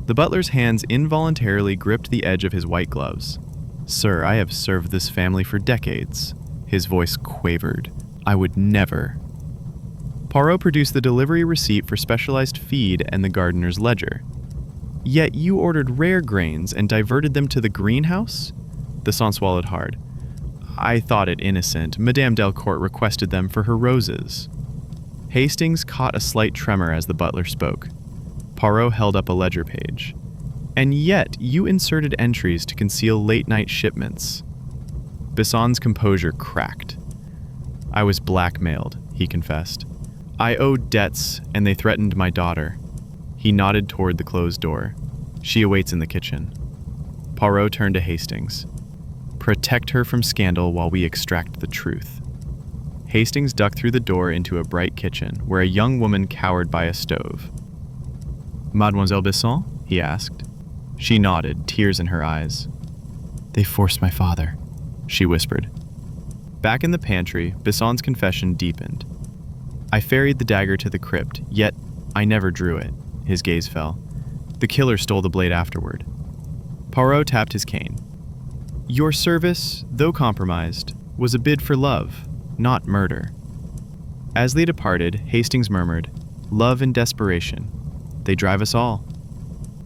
The butler's hands involuntarily gripped the edge of his white gloves. Sir, I have served this family for decades. His voice quavered. I would never. Poirot produced the delivery receipt for specialized feed and the gardener's ledger. Yet you ordered rare grains and diverted them to the greenhouse? Besson swallowed hard. I thought it innocent. Madame Delcourt requested them for her roses. Hastings caught a slight tremor as the butler spoke. Poirot held up a ledger page. And yet, you inserted entries to conceal late-night shipments. Besson's composure cracked. I was blackmailed, he confessed. I owed debts, and they threatened my daughter. He nodded toward the closed door. She awaits in the kitchen. Poirot turned to Hastings. Protect her from scandal while we extract the truth. Hastings ducked through the door into a bright kitchen, where a young woman cowered by a stove. Mademoiselle Besson? He asked. She nodded, tears in her eyes. They forced my father, she whispered. Back in the pantry, Besson's confession deepened. I ferried the dagger to the crypt, yet I never drew it. His gaze fell. The killer stole the blade afterward. Poirot tapped his cane. Your service, though compromised, was a bid for love, not murder. As they departed, Hastings murmured, Love and desperation. They drive us all.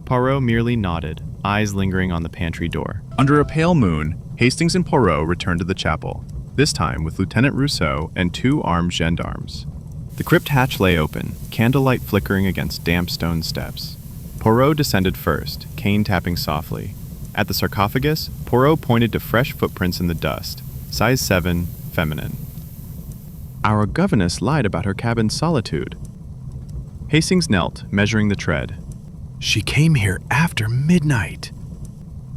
Poirot merely nodded, eyes lingering on the pantry door. Under a pale moon, Hastings and Poirot returned to the chapel, this time with Lieutenant Rousseau and 2 armed gendarmes. The crypt hatch lay open, candlelight flickering against damp stone steps. Poirot descended first, cane tapping softly. At the sarcophagus, Poirot pointed to fresh footprints in the dust, size 7, feminine. Our governess lied about her cabin's solitude. Hastings knelt, measuring the tread. She came here after midnight.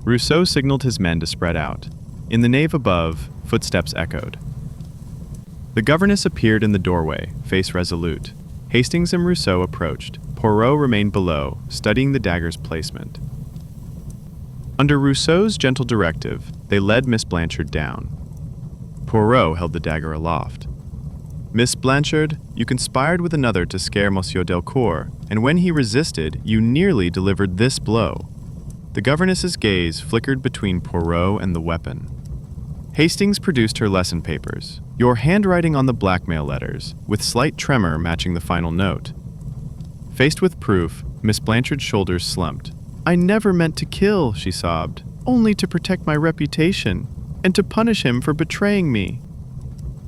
Rousseau signaled his men to spread out. In the nave above, footsteps echoed. The governess appeared in the doorway, face resolute. Hastings and Rousseau approached. Poirot remained below, studying the dagger's placement. Under Rousseau's gentle directive, they led Miss Blanchard down. Poirot held the dagger aloft. Miss Blanchard, you conspired with another to scare Monsieur Delcourt, and when he resisted, you nearly delivered this blow. The governess's gaze flickered between Poirot and the weapon. Hastings produced her lesson papers, your handwriting on the blackmail letters, with slight tremor matching the final note. Faced with proof, Miss Blanchard's shoulders slumped. I never meant to kill, she sobbed, only to protect my reputation. and to punish him for betraying me."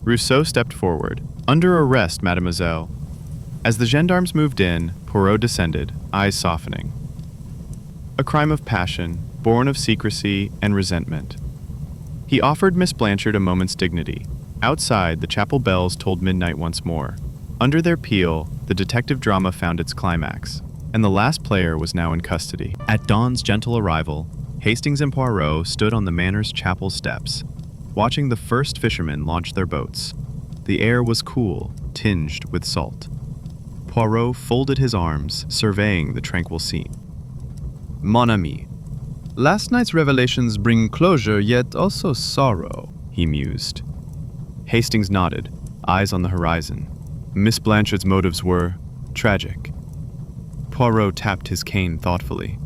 Rousseau stepped forward. "Under arrest, mademoiselle." As the gendarmes moved in, Poirot descended, eyes softening. A crime of passion, born of secrecy and resentment. He offered Miss Blanchard a moment's dignity. Outside, the chapel bells tolled midnight once more. Under their peal, the detective drama found its climax, and the last player was now in custody. At dawn's gentle arrival, Hastings and Poirot stood on the manor's chapel steps, watching the first fishermen launch their boats. The air was cool, tinged with salt. Poirot folded his arms, surveying the tranquil scene. "Mon ami, last night's revelations bring closure, yet also sorrow," he mused. Hastings nodded, eyes on the horizon. Miss Blanchard's motives were tragic. Poirot tapped his cane thoughtfully.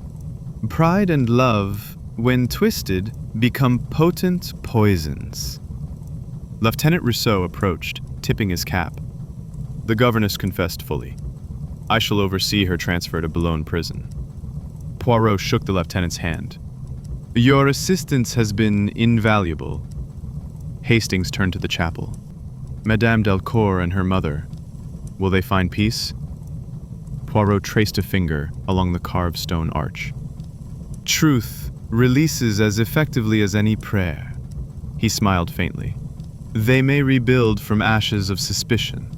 "Pride and love, when twisted, become potent poisons." Lieutenant Rousseau approached, tipping his cap. "The governess confessed fully. I shall oversee her transfer to Boulogne prison." Poirot shook the lieutenant's hand. "Your assistance has been invaluable." Hastings turned to the chapel. "Madame Delcourt and her mother, will they find peace?" Poirot traced a finger along the carved stone arch. "Truth releases as effectively as any prayer." He smiled faintly. "They may rebuild from ashes of suspicion."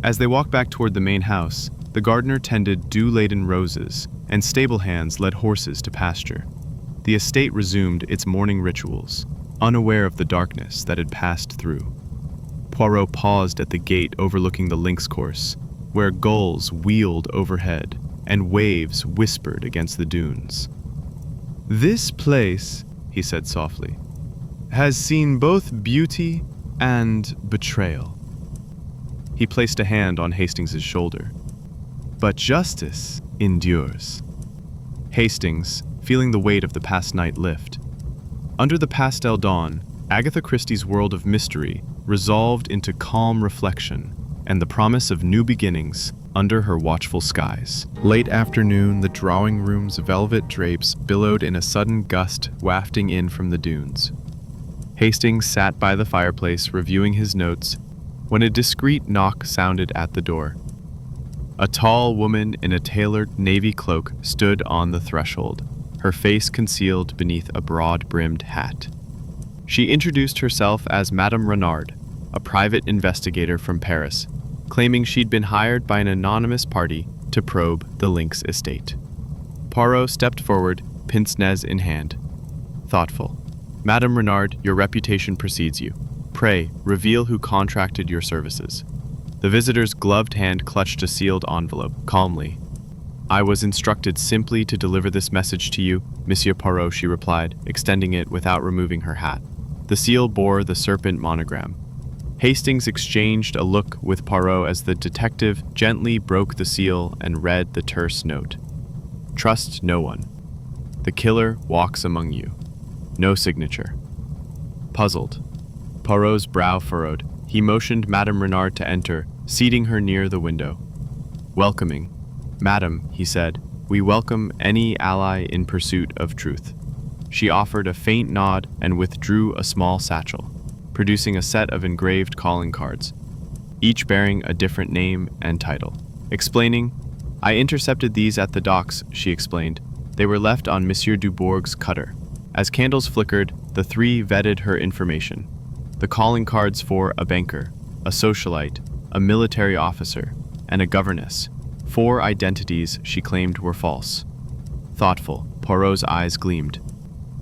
As they walked back toward the main house, the gardener tended dew-laden roses, and stable hands led horses to pasture. The estate resumed its morning rituals, unaware of the darkness that had passed through. Poirot paused at the gate overlooking the lynx course, where gulls wheeled overhead and waves whispered against the dunes. "This place," he said softly, "has seen both beauty and betrayal." He placed a hand on Hastings' shoulder. "But justice endures." Hastings, feeling the weight of the past night lift. Under the pastel dawn, Agatha Christie's world of mystery resolved into calm reflection and the promise of new beginnings under her watchful skies. Late afternoon, the drawing room's velvet drapes billowed in a sudden gust wafting in from the dunes. Hastings sat by the fireplace reviewing his notes when a discreet knock sounded at the door. A tall woman in a tailored navy cloak stood on the threshold, her face concealed beneath a broad-brimmed hat. She introduced herself as Madame Renard, a private investigator from Paris, claiming she'd been hired by an anonymous party to probe the Lynx estate. Poirot stepped forward, pince-nez in hand. Thoughtful. "Madame Renard, your reputation precedes you. Pray, reveal who contracted your services." The visitor's gloved hand clutched a sealed envelope, calmly. "I was instructed simply to deliver this message to you, Monsieur Poirot," she replied, extending it without removing her hat. The seal bore the serpent monogram. Hastings exchanged a look with Poirot as the detective gently broke the seal and read the terse note. "Trust no one. The killer walks among you. No signature." Puzzled, Poirot's brow furrowed. He motioned Madame Renard to enter, seating her near the window. Welcoming. "Madam," he said, "we welcome any ally in pursuit of truth." She offered a faint nod and withdrew a small satchel, producing a set of engraved calling cards, each bearing a different name and title. Explaining, "I intercepted these at the docks," she explained. "They were left on Monsieur Dubourg's cutter." As candles flickered, the three vetted her information. The calling cards for a banker, a socialite, a military officer, and a governess. 4 identities she claimed were false. Thoughtful, Poirot's eyes gleamed.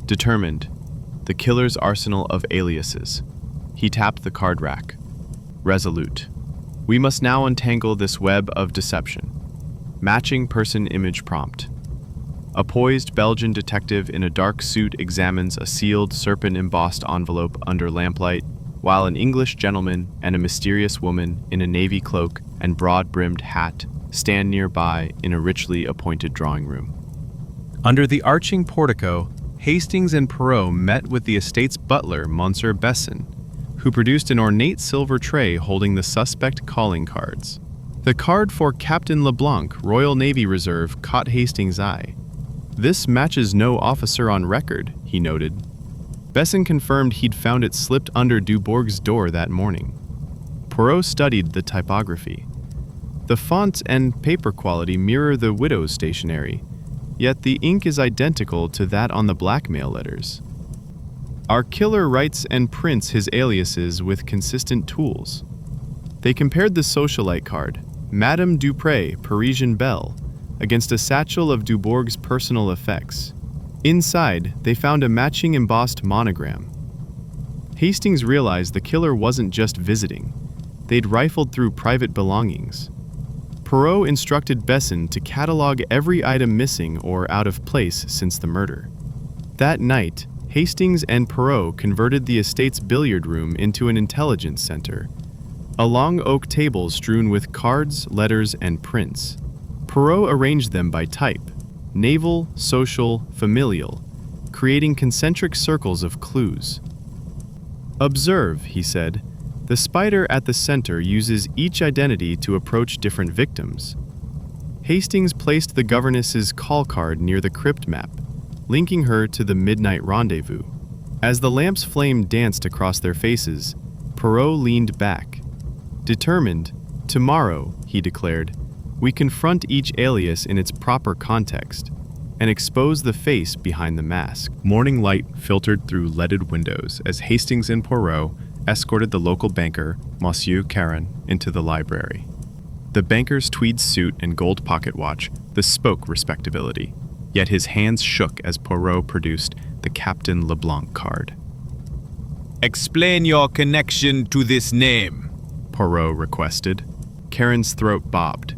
Determined, the killer's arsenal of aliases. He tapped the card rack. Resolute. "We must now untangle this web of deception." Matching person image prompt. A poised Belgian detective in a dark suit examines a sealed serpent-embossed envelope under lamplight, while an English gentleman and a mysterious woman in a navy cloak and broad-brimmed hat stand nearby in a richly appointed drawing room. Under the arching portico, Hastings and Poirot met with the estate's butler, Monsieur Besson, who produced an ornate silver tray holding the suspect calling cards. The card for Captain LeBlanc, Royal Navy Reserve, caught Hastings' eye. "This matches no officer on record," he noted. Besson confirmed he'd found it slipped under Dubourg's door that morning. Poirot studied the typography. The font and paper quality mirror the widow's stationery, yet the ink is identical to that on the blackmail letters. Our killer writes and prints his aliases with consistent tools. They compared the socialite card, Madame Dupré, Parisian Belle, against a satchel of Dubourg's personal effects. Inside, they found a matching embossed monogram. Hastings realized the killer wasn't just visiting. They'd rifled through private belongings. Poirot instructed Besson to catalog every item missing or out of place since the murder. That night, Hastings and Poirot converted the estate's billiard room into an intelligence center. A long oak table strewn with cards, letters, and prints. Poirot arranged them by type: naval, social, familial, creating concentric circles of clues. "Observe," he said. "The spider at the center uses each identity to approach different victims." Hastings placed the governess's call card near the crypt map, linking her to the midnight rendezvous. As the lamp's flame danced across their faces, Poirot leaned back. Determined, "Tomorrow," he declared, "we confront each alias in its proper context and expose the face behind the mask." Morning light filtered through leaded windows as Hastings and Poirot escorted the local banker, Monsieur Caron, into the library. The banker's tweed suit and gold pocket watch bespoke respectability, yet his hands shook as Poirot produced the Captain LeBlanc card. "Explain your connection to this name," Poirot requested. Caron's throat bobbed.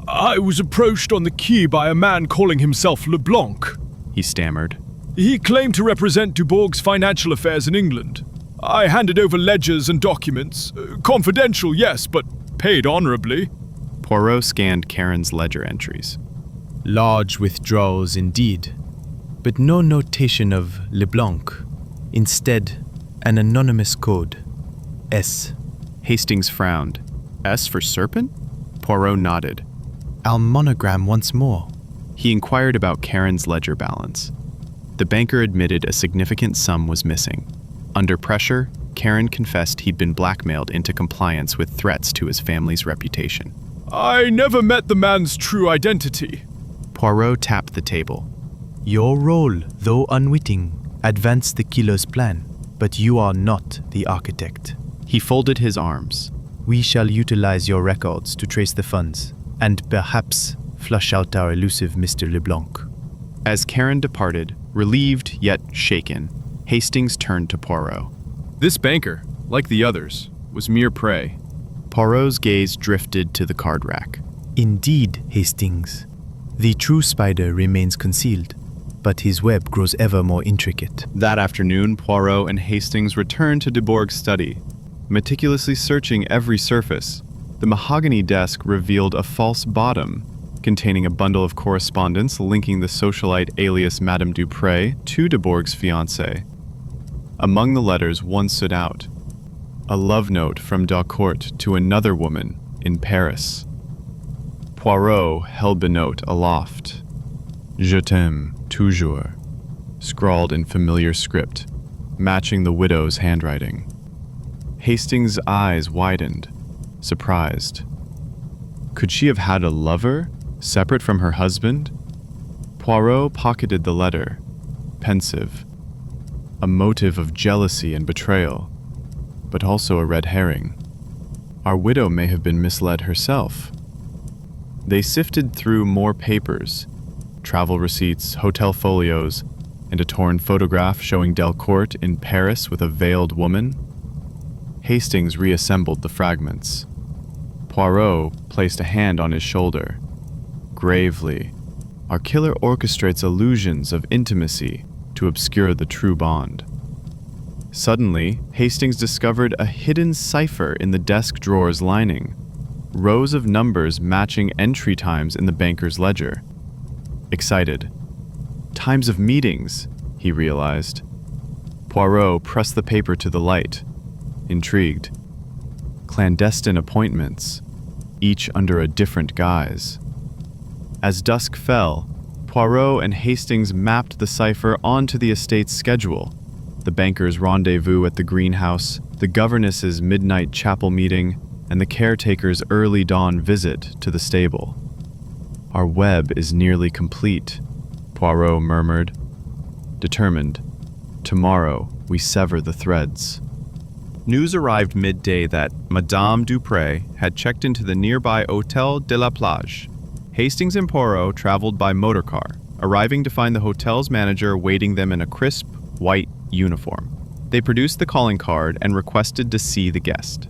I was approached on the quay by a man calling himself LeBlanc, He stammered. He claimed to represent Dubourg's financial affairs in England. I handed over ledgers and documents. Confidential, yes, but paid honorably. Poirot scanned Caron's ledger entries. Large withdrawals indeed, but no notation of LeBlanc. Instead, an anonymous code. S. Hastings frowned. S for serpent? Poirot nodded. Our monogram once more. He inquired about Caron's ledger balance. The banker admitted a significant sum was missing. Under pressure, Caron confessed he'd been blackmailed into compliance with threats to his family's reputation. I never met the man's true identity. Poirot tapped the table. Your role, though unwitting, advanced the killer's plan, but you are not the architect. He folded his arms. We shall utilize your records to trace the funds, and perhaps flush out our elusive Mr. LeBlanc. As Caron departed, relieved yet shaken, Hastings turned to Poirot. This banker, like the others, was mere prey. Poirot's gaze drifted to the card rack. Indeed, Hastings. The true spider remains concealed, but his web grows ever more intricate. That afternoon, Poirot and Hastings returned to Dubourg's study. Meticulously searching every surface, the mahogany desk revealed a false bottom containing a bundle of correspondence linking the socialite alias Madame Dupré to Dubourg's fiancée. Among the letters, one stood out. A love note from d'Harcourt to another woman in Paris. Poirot held the note aloft. Je t'aime, toujours, scrawled in familiar script, matching the widow's handwriting. Hastings' eyes widened, surprised. Could she have had a lover, separate from her husband? Poirot pocketed the letter, pensive. A motive of jealousy and betrayal, but also a red herring. Our widow may have been misled herself. They sifted through more papers, travel receipts, hotel folios, and a torn photograph showing d'Harcourt in Paris with a veiled woman. Hastings reassembled the fragments. Poirot placed a hand on his shoulder. Gravely, our killer orchestrates illusions of intimacy to obscure the true bond. Suddenly, Hastings discovered a hidden cipher in the desk drawer's lining, rows of numbers matching entry times in the banker's ledger. Excited. Times of meetings, he realized. Poirot pressed the paper to the light, intrigued. Clandestine appointments, each under a different guise. As dusk fell, Poirot and Hastings mapped the cipher onto the estate's schedule, the banker's rendezvous at the greenhouse, the governess's midnight chapel meeting, and the caretaker's early dawn visit to the stable. Our web is nearly complete, Poirot murmured. Determined, tomorrow we sever the threads. News arrived midday that Madame Dupré had checked into the nearby Hôtel de la Plage. Hastings and Poirot traveled by motorcar, arriving to find the hotel's manager waiting them in a crisp, white uniform. They produced the calling card and requested to see the guest.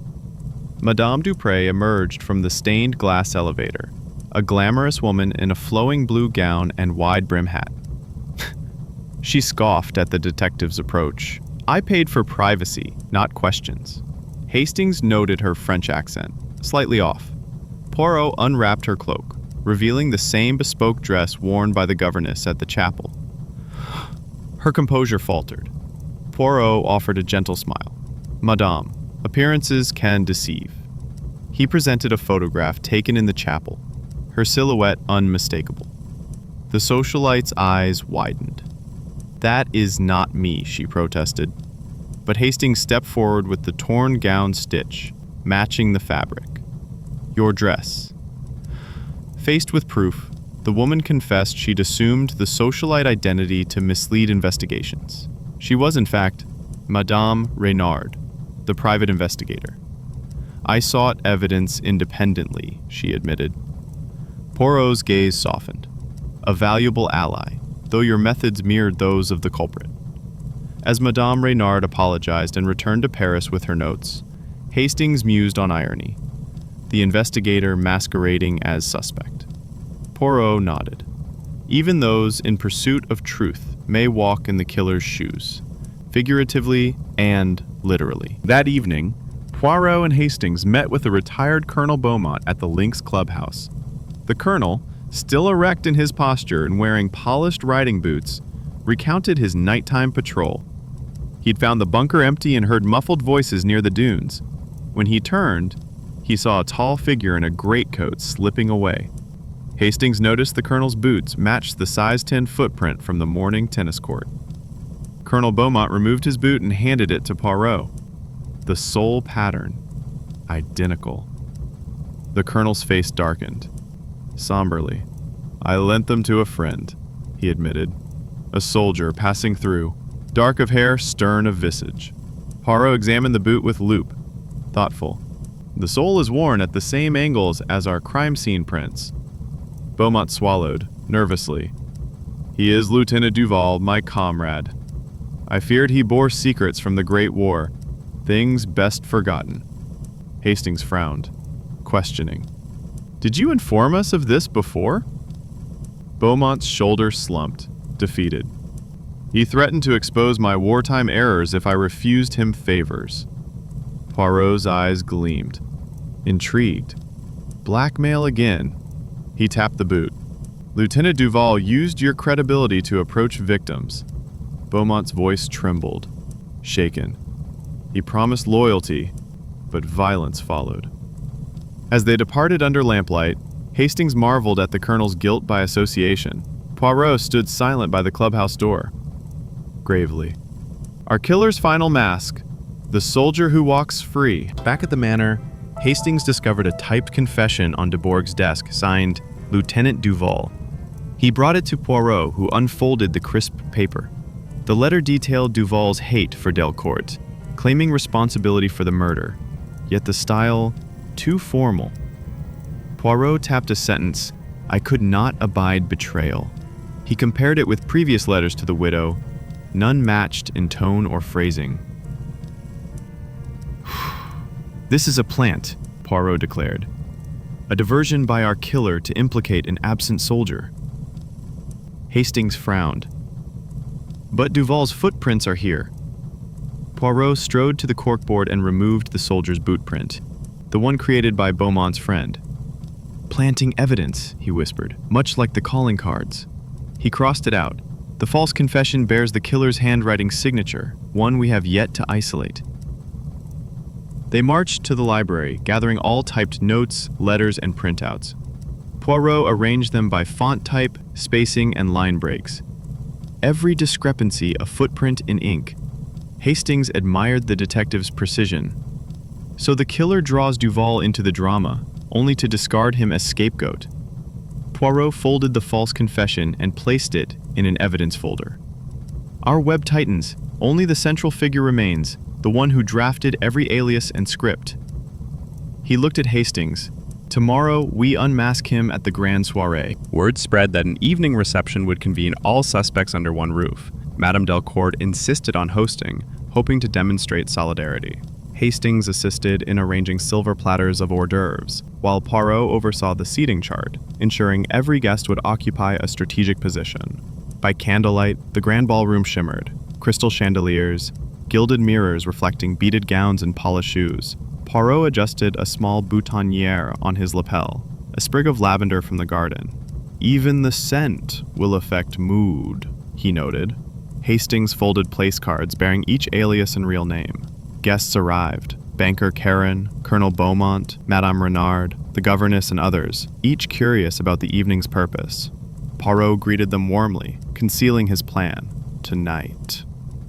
Madame Dupré emerged from the stained glass elevator, a glamorous woman in a flowing blue gown and wide-brim hat. She scoffed at the detective's approach. I paid for privacy, not questions. Hastings noted her French accent, slightly off. Poirot unwrapped her cloak, revealing the same bespoke dress worn by the governess at the chapel. Her composure faltered. Poirot offered a gentle smile. Madame, appearances can deceive. He presented a photograph taken in the chapel, her silhouette unmistakable. The socialite's eyes widened. That is not me, she protested. But Hastings stepped forward with the torn gown stitch, matching the fabric. Your dress. Faced with proof, the woman confessed she'd assumed the socialite identity to mislead investigations. She was, in fact, Madame Reynard, the private investigator. I sought evidence independently, she admitted. Poirot's gaze softened. A valuable ally, though your methods mirrored those of the culprit. As Madame Reynard apologized and returned to Paris with her notes, Hastings mused on irony, the investigator masquerading as suspect. Poirot nodded. Even those in pursuit of truth may walk in the killer's shoes, figuratively and literally. That evening, Poirot and Hastings met with a retired Colonel Beaumont at the Lynx clubhouse. The colonel, still erect in his posture and wearing polished riding boots, recounted his nighttime patrol. He'd found the bunker empty and heard muffled voices near the dunes. When he turned, he saw a tall figure in a greatcoat slipping away. Hastings noticed the colonel's boots matched the size 10 footprint from the morning tennis court. Colonel Beaumont removed his boot and handed it to Poirot. The sole pattern, identical. The colonel's face darkened. Somberly, I lent them to a friend, he admitted. A soldier passing through, dark of hair, stern of visage. Poirot examined the boot with loupe, thoughtful. The sole is worn at the same angles as our crime scene prints. Beaumont swallowed, nervously. He is Lieutenant Duval, my comrade. I feared he bore secrets from the Great War, things best forgotten. Hastings frowned, questioning. Did you inform us of this before? Beaumont's shoulder slumped, defeated. He threatened to expose my wartime errors if I refused him favors. Poirot's eyes gleamed, intrigued. Blackmail again. He tapped the boot. Lieutenant Duval used your credibility to approach victims. Beaumont's voice trembled, shaken. He promised loyalty, but violence followed. As they departed under lamplight, Hastings marveled at the colonel's guilt by association. Poirot stood silent by the clubhouse door. Gravely. Our killer's final mask, the soldier who walks free. Back at the manor, Hastings discovered a typed confession on Dubourg's desk, signed Lieutenant Duval. He brought it to Poirot, who unfolded the crisp paper. The letter detailed Duval's hate for Delcourt, claiming responsibility for the murder, yet the style too formal. Poirot tapped a sentence, I could not abide betrayal. He compared it with previous letters to the widow, none matched in tone or phrasing. This is a plant, Poirot declared. A diversion by our killer to implicate an absent soldier. Hastings frowned. But Duval's footprints are here. Poirot strode to the corkboard and removed the soldier's boot print, the one created by Beaumont's friend. Planting evidence, he whispered, much like the calling cards. He crossed it out. The false confession bears the killer's handwriting signature, one we have yet to isolate. They marched to the library, gathering all typed notes, letters, and printouts. Poirot arranged them by font type, spacing, and line breaks. Every discrepancy a footprint in ink. Hastings admired the detective's precision. So the killer draws Duval into the drama, only to discard him as scapegoat. Poirot folded the false confession and placed it in an evidence folder. Our web tightens. Only the central figure remains, the one who drafted every alias and script. He looked at Hastings. Tomorrow, we unmask him at the grand soiree. Word spread that an evening reception would convene all suspects under one roof. Madame Delcourt insisted on hosting, hoping to demonstrate solidarity. Hastings assisted in arranging silver platters of hors d'oeuvres, while Poirot oversaw the seating chart, ensuring every guest would occupy a strategic position. By candlelight, the grand ballroom shimmered. Crystal chandeliers, gilded mirrors reflecting beaded gowns and polished shoes. Poirot adjusted a small boutonniere on his lapel, a sprig of lavender from the garden. Even the scent will affect mood, he noted. Hastings folded place cards bearing each alias and real name. Guests arrived: Banker Karen, Colonel Beaumont, Madame Renard, the governess, and others, each curious about the evening's purpose. Poirot greeted them warmly, concealing his plan. Tonight,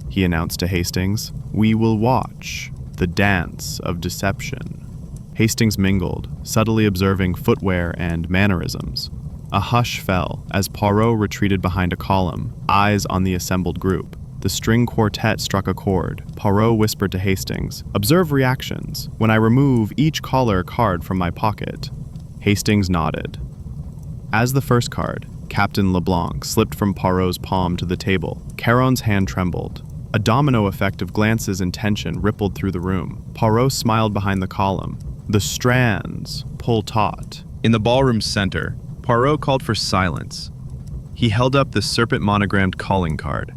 he announced to Hastings, we will watch the dance of deception. Hastings mingled, subtly observing footwear and mannerisms. A hush fell as Poirot retreated behind a column, eyes on the assembled group. The string quartet struck a chord. Poirot whispered to Hastings, observe reactions when I remove each caller card from my pocket. Hastings nodded. As the first card, Captain LeBlanc, slipped from Poirot's palm to the table, Caron's hand trembled. A domino effect of glances and tension rippled through the room. Poirot smiled behind the column. The strands pull taut. In the ballroom's center, Poirot called for silence. He held up the serpent-monogrammed calling card.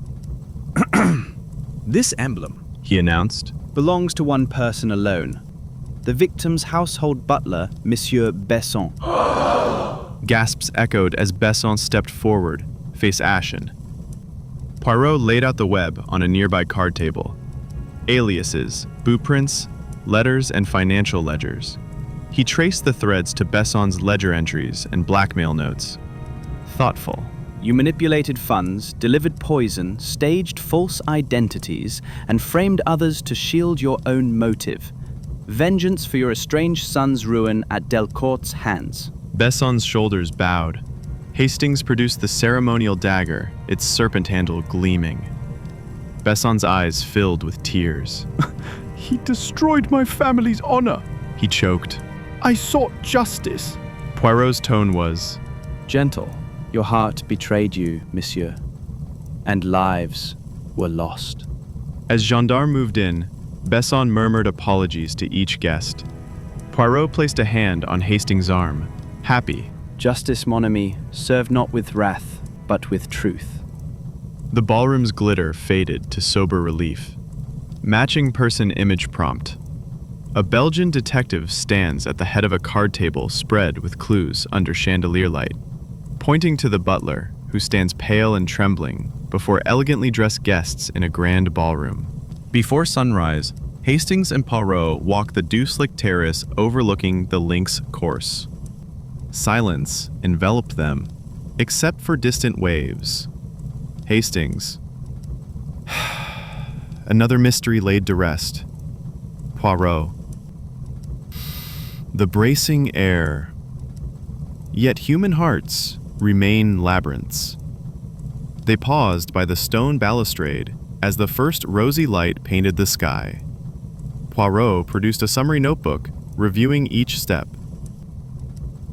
This emblem, He announced. belongs to one person alone. The victim's household butler, Monsieur Besson. Gasps echoed as Besson stepped forward, face ashen. Poirot laid out the web on a nearby card table. Aliases, blueprints, letters, and financial ledgers. He traced the threads to Besson's ledger entries and blackmail notes. Thoughtful. You manipulated funds, delivered poison, staged false identities, and framed others to shield your own motive. Vengeance for your estranged son's ruin at Delcourt's hands. Besson's shoulders bowed. Hastings produced the ceremonial dagger, its serpent handle gleaming. Besson's eyes filled with tears. He destroyed my family's honor. He choked. I sought justice. Poirot's tone was, Gentle, your heart betrayed you, monsieur, and lives were lost. As gendarme moved in, Besson murmured apologies to each guest. Poirot placed a hand on Hastings' arm, happy. Justice, mon ami, serve not with wrath, but with truth. The ballroom's glitter faded to sober relief. Matching person image prompt. A Belgian detective stands at the head of a card table spread with clues under chandelier light, pointing to the butler, who stands pale and trembling before elegantly dressed guests in a grand ballroom. Before sunrise, Hastings and Poirot walk the dew-slick terrace overlooking the Lynx course. Silence enveloped them, except for distant waves. Hastings. Another mystery laid to rest. Poirot. The bracing air. Yet human hearts remain labyrinths. They paused by the stone balustrade as the first rosy light painted the sky. Poirot produced a summary notebook, reviewing each step.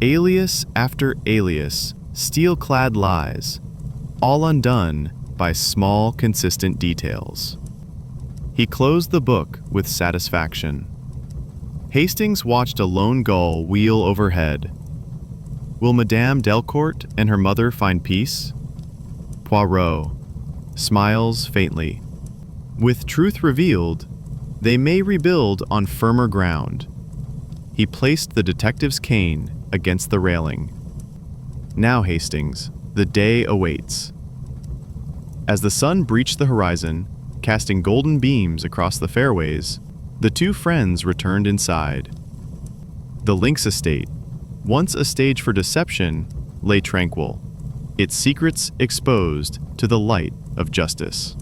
Alias after alias, steel-clad lies, all undone by small, consistent details. He closed the book with satisfaction. Hastings watched a lone gull wheel overhead. Will Madame Delcourt and her mother find peace? Poirot smiles faintly. With truth revealed, they may rebuild on firmer ground. He placed the detective's cane against the railing. Now, Hastings, the day awaits. As the sun breached the horizon, casting golden beams across the fairways, the two friends returned inside. The Lynx estate, once a stage for deception, lay tranquil, its secrets exposed to the light of justice.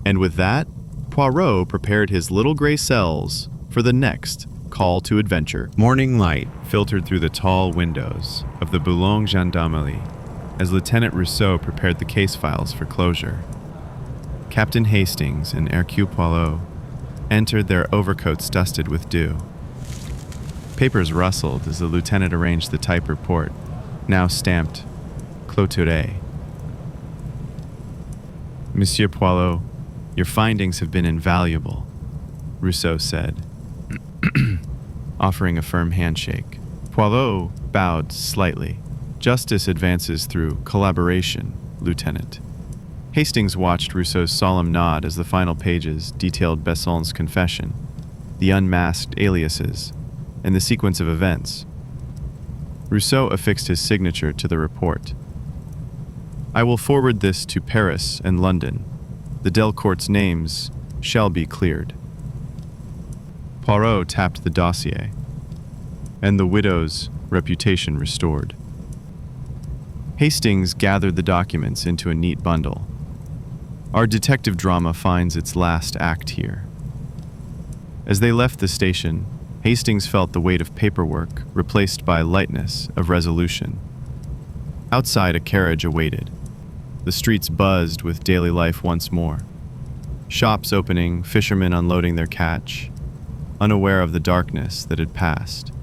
And with that, Poirot prepared his little gray cells for the next call to adventure. Morning light filtered through the tall windows of the Boulogne Gendarmerie as Lieutenant Rousseau prepared the case files for closure. Captain Hastings and Hercule Poirot entered, their overcoats dusted with dew. Papers rustled as the lieutenant arranged the type report, now stamped Clôturé. Monsieur Poirot, your findings have been invaluable, Rousseau said, offering a firm handshake. Poirot bowed slightly. Justice advances through collaboration, Lieutenant. Hastings watched Rousseau's solemn nod as the final pages detailed Besson's confession, the unmasked aliases, and the sequence of events. Rousseau affixed his signature to the report. I will forward this to Paris and London. The Delcourt's names shall be cleared. Poirot tapped the dossier, and the widow's reputation restored. Hastings gathered the documents into a neat bundle. Our detective drama finds its last act here. As they left the station, Hastings felt the weight of paperwork replaced by lightness of resolution. Outside, a carriage awaited. The streets buzzed with daily life once more. Shops opening, fishermen unloading their catch, unaware of the darkness that had passed.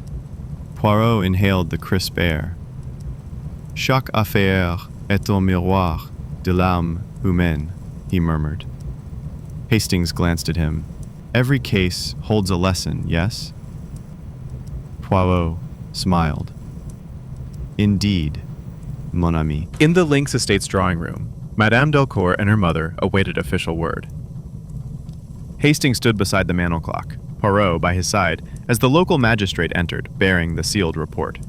Poirot inhaled the crisp air. Chaque affaire est un miroir de l'âme humaine, he murmured. Hastings glanced at him. Every case holds a lesson, yes? Poirot smiled. Indeed, mon ami. In the Lynx Estates drawing room, Madame Delcourt and her mother awaited official word. Hastings stood beside the mantel clock, Poirot by his side, as the local magistrate entered, bearing the sealed report.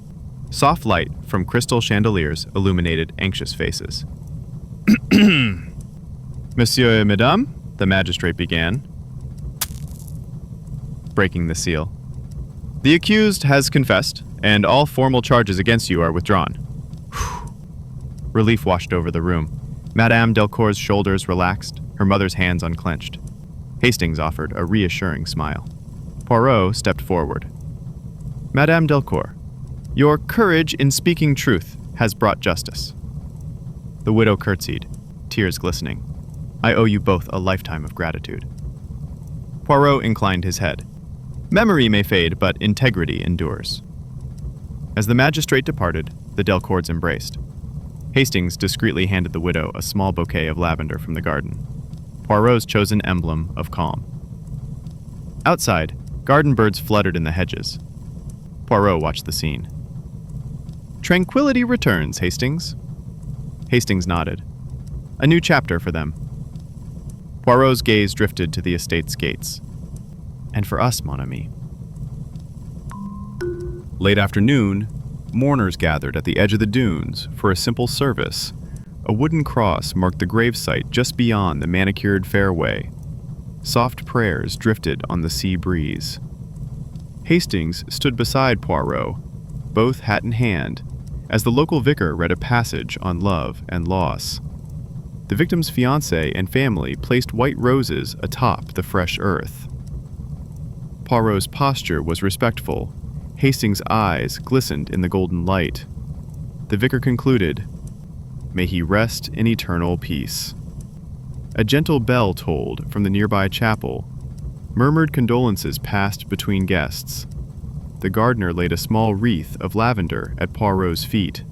Soft light from crystal chandeliers illuminated anxious faces. Monsieur et Madame, the magistrate began, breaking the seal. The accused has confessed, and all formal charges against you are withdrawn. Relief washed over the room. Madame Delcourt's shoulders relaxed, her mother's hands unclenched. Hastings offered a reassuring smile. Poirot stepped forward. Madame Delcourt, your courage in speaking truth has brought justice. The widow curtsied, tears glistening. I owe you both a lifetime of gratitude. Poirot inclined his head. Memory may fade, but integrity endures. As the magistrate departed, the Delcourts embraced. Hastings discreetly handed the widow a small bouquet of lavender from the garden, Poirot's chosen emblem of calm. Outside, garden birds fluttered in the hedges. Poirot watched the scene. Tranquility returns, Hastings. Hastings nodded. A new chapter for them. Poirot's gaze drifted to the estate's gates. And for us, mon ami. Late afternoon, mourners gathered at the edge of the dunes for a simple service. A wooden cross marked the gravesite just beyond the manicured fairway. Soft prayers drifted on the sea breeze. Hastings stood beside Poirot, both hat in hand, as the local vicar read a passage on love and loss. The victim's fiancé and family placed white roses atop the fresh earth. Poirot's posture was respectful. Hastings' eyes glistened in the golden light. The vicar concluded, "May he rest in eternal peace." A gentle bell tolled from the nearby chapel. Murmured condolences passed between guests. The gardener laid a small wreath of lavender at Poirot's feet,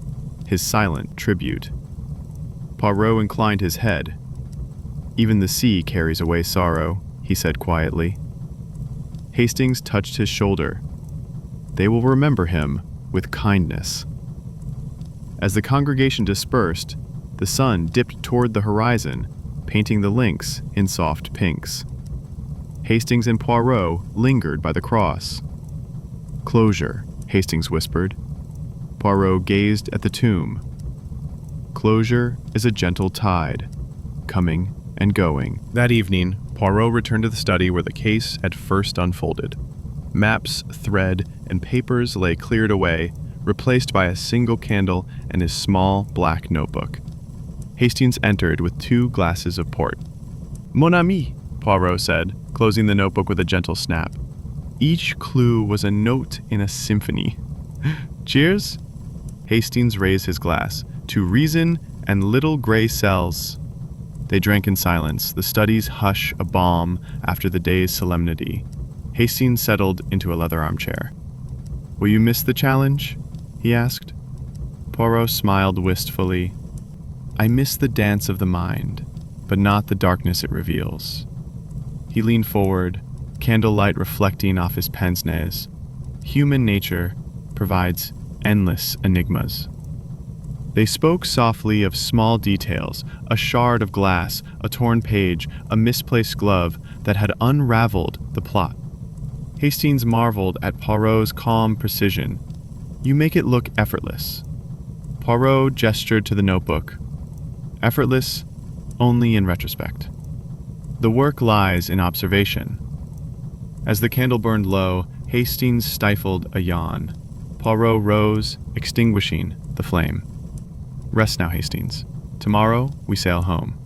his silent tribute. Poirot inclined his head. "Even the sea carries away sorrow," he said quietly. Hastings touched his shoulder. "They will remember him with kindness." As the congregation dispersed, the sun dipped toward the horizon, painting the Lynx in soft pinks. Hastings and Poirot lingered by the cross. "Closure," Hastings whispered. Poirot gazed at the tomb. Closure is a gentle tide, coming and going. That evening, Poirot returned to the study where the case had first unfolded. Maps, thread, and papers lay cleared away, replaced by a single candle and his small black notebook. Hastings entered with 2 glasses of port. "Mon ami," Poirot said, closing the notebook with a gentle snap. Each clue was a note in a symphony. Cheers? Hastings raised his glass. To reason and little gray cells. They drank in silence, the study's hush a balm after the day's solemnity. Hastings settled into a leather armchair. Will you miss the challenge? He asked. Poirot smiled wistfully. I miss the dance of the mind, but not the darkness it reveals. He leaned forward, candlelight reflecting off his pince-nez. Human nature provides endless enigmas. They spoke softly of small details, a shard of glass, a torn page, a misplaced glove that had unraveled the plot. Hastings marveled at Poirot's calm precision. You make it look effortless. Poirot gestured to the notebook. Effortless only in retrospect. The work lies in observation. As the candle burned low, Hastings stifled a yawn. Poirot rose, extinguishing the flame. Rest now, Hastings. Tomorrow we sail home.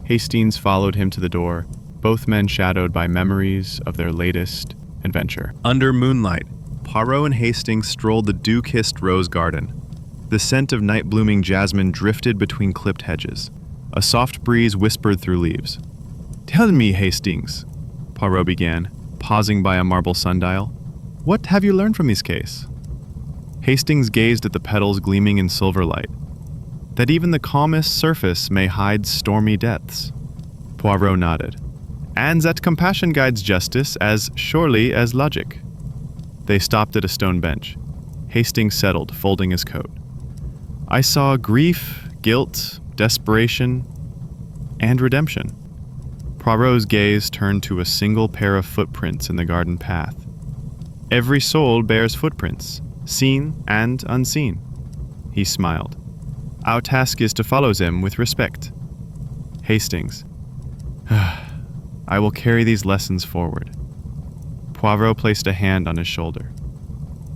Hastings followed him to the door, both men shadowed by memories of their latest adventure. Under moonlight, Poirot and Hastings strolled the dew-kissed rose garden. The scent of night-blooming jasmine drifted between clipped hedges. A soft breeze whispered through leaves. Tell me, Hastings, Poirot began, pausing by a marble sundial. What have you learned from this case? Hastings gazed at the petals gleaming in silver light. That even the calmest surface may hide stormy depths. Poirot nodded. And that compassion guides justice as surely as logic. They stopped at a stone bench. Hastings settled, folding his coat. I saw grief, guilt, desperation, and redemption. Poirot's gaze turned to a single pair of footprints in the garden path. Every soul bears footprints, seen and unseen. He smiled. Our task is to follow them with respect. Hastings. I will carry these lessons forward. Poirot placed a hand on his shoulder.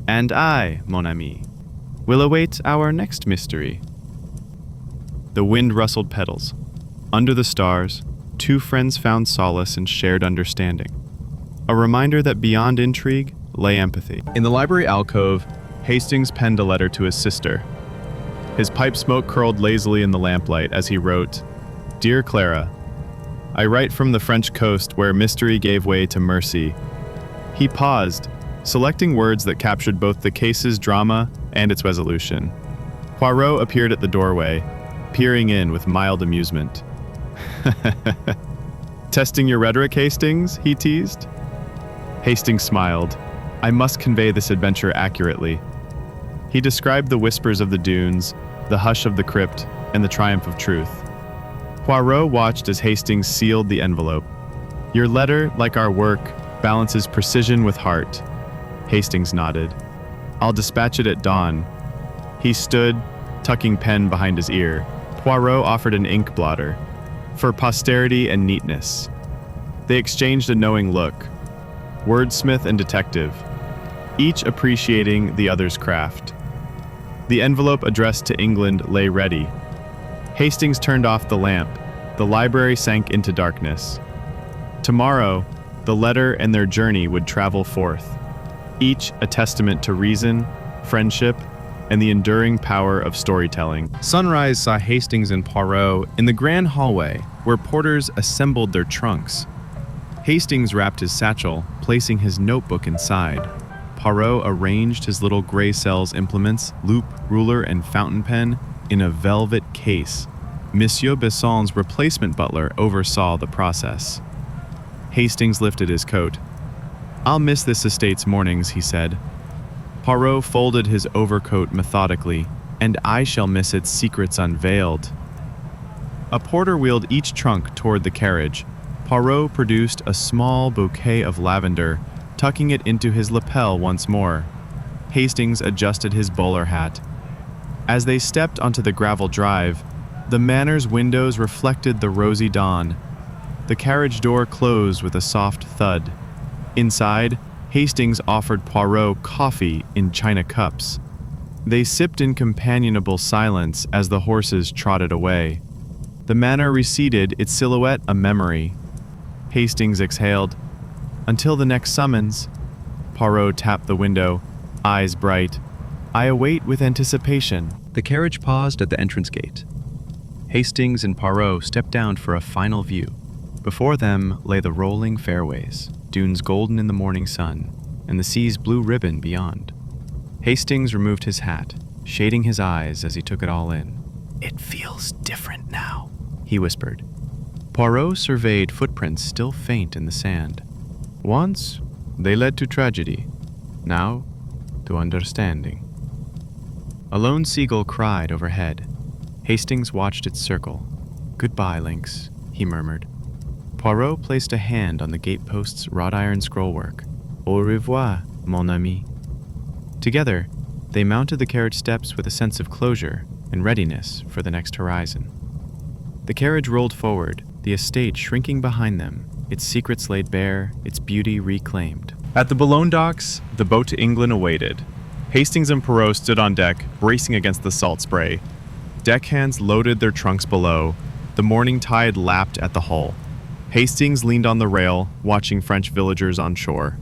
And I, mon ami, will await our next mystery. The wind rustled petals. Under the stars, two friends found solace in shared understanding. A reminder that beyond intrigue lay empathy. In the library alcove, Hastings penned a letter to his sister. His pipe smoke curled lazily in the lamplight as he wrote, Dear Clara, I write from the French coast where mystery gave way to mercy. He paused, selecting words that captured both the case's drama and its resolution. Poirot appeared at the doorway, peering in with mild amusement. Testing your rhetoric, Hastings? He teased. Hastings smiled. I must convey this adventure accurately. He described the whispers of the dunes, the hush of the crypt, and the triumph of truth. Poirot watched as Hastings sealed the envelope. Your letter, like our work, balances precision with heart. Hastings nodded. I'll dispatch it at dawn. He stood, tucking pen behind his ear. Poirot offered an ink blotter. For posterity and neatness. They exchanged a knowing look. Wordsmith and detective, each appreciating the other's craft. The envelope addressed to England lay ready. Hastings turned off the lamp. The library sank into darkness. Tomorrow, the letter and their journey would travel forth, each a testament to reason, friendship, and the enduring power of storytelling. Sunrise saw Hastings and Poirot in the grand hallway where porters assembled their trunks. Hastings wrapped his satchel, placing his notebook inside. Poirot arranged his little gray cell's implements, loop, ruler, and fountain pen, in a velvet case. Monsieur Besson's replacement butler oversaw the process. Hastings lifted his coat. I'll miss this estate's mornings, he said. Poirot folded his overcoat methodically, and I shall miss its secrets unveiled. A porter wheeled each trunk toward the carriage. Poirot produced a small bouquet of lavender, tucking it into his lapel once more. Hastings adjusted his bowler hat. As they stepped onto the gravel drive, the manor's windows reflected the rosy dawn. The carriage door closed with a soft thud. Inside, Hastings offered Poirot coffee in china cups. They sipped in companionable silence as the horses trotted away. The manor receded, its silhouette a memory. Hastings exhaled. Until the next summons. Poirot tapped the window, eyes bright. I await with anticipation. The carriage paused at the entrance gate. Hastings and Poirot stepped down for a final view. Before them lay the rolling fairways, dunes golden in the morning sun, and the sea's blue ribbon beyond. Hastings removed his hat, shading his eyes as he took it all in. It feels different now, he whispered. Poirot surveyed footprints still faint in the sand. Once, they led to tragedy. Now, to understanding. A lone seagull cried overhead. Hastings watched it circle. Goodbye, Lynx, he murmured. Poirot placed a hand on the gatepost's wrought iron scrollwork. Au revoir, mon ami. Together, they mounted the carriage steps with a sense of closure and readiness for the next horizon. The carriage rolled forward, the estate shrinking behind them, its secrets laid bare, its beauty reclaimed. At the Boulogne docks, the boat to England awaited. Hastings and Poirot stood on deck, bracing against the salt spray. Deckhands loaded their trunks below. The morning tide lapped at the hull. Hastings leaned on the rail, watching French villagers on shore.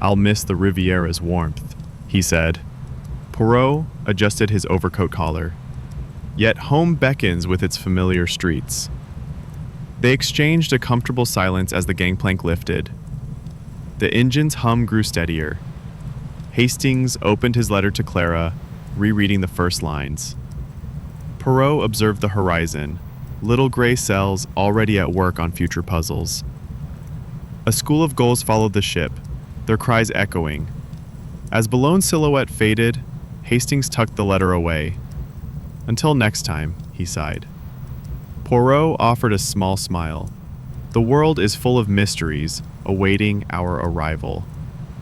I'll miss the Riviera's warmth, he said. Poirot adjusted his overcoat collar. Yet home beckons with its familiar streets. They exchanged a comfortable silence as the gangplank lifted. The engine's hum grew steadier. Hastings opened his letter to Clara, rereading the first lines. Poirot observed the horizon, little gray cells already at work on future puzzles. A school of gulls followed the ship, their cries echoing. As Boulogne's silhouette faded, Hastings tucked the letter away. Until next time, he sighed. Poirot offered a small smile. The world is full of mysteries, awaiting our arrival.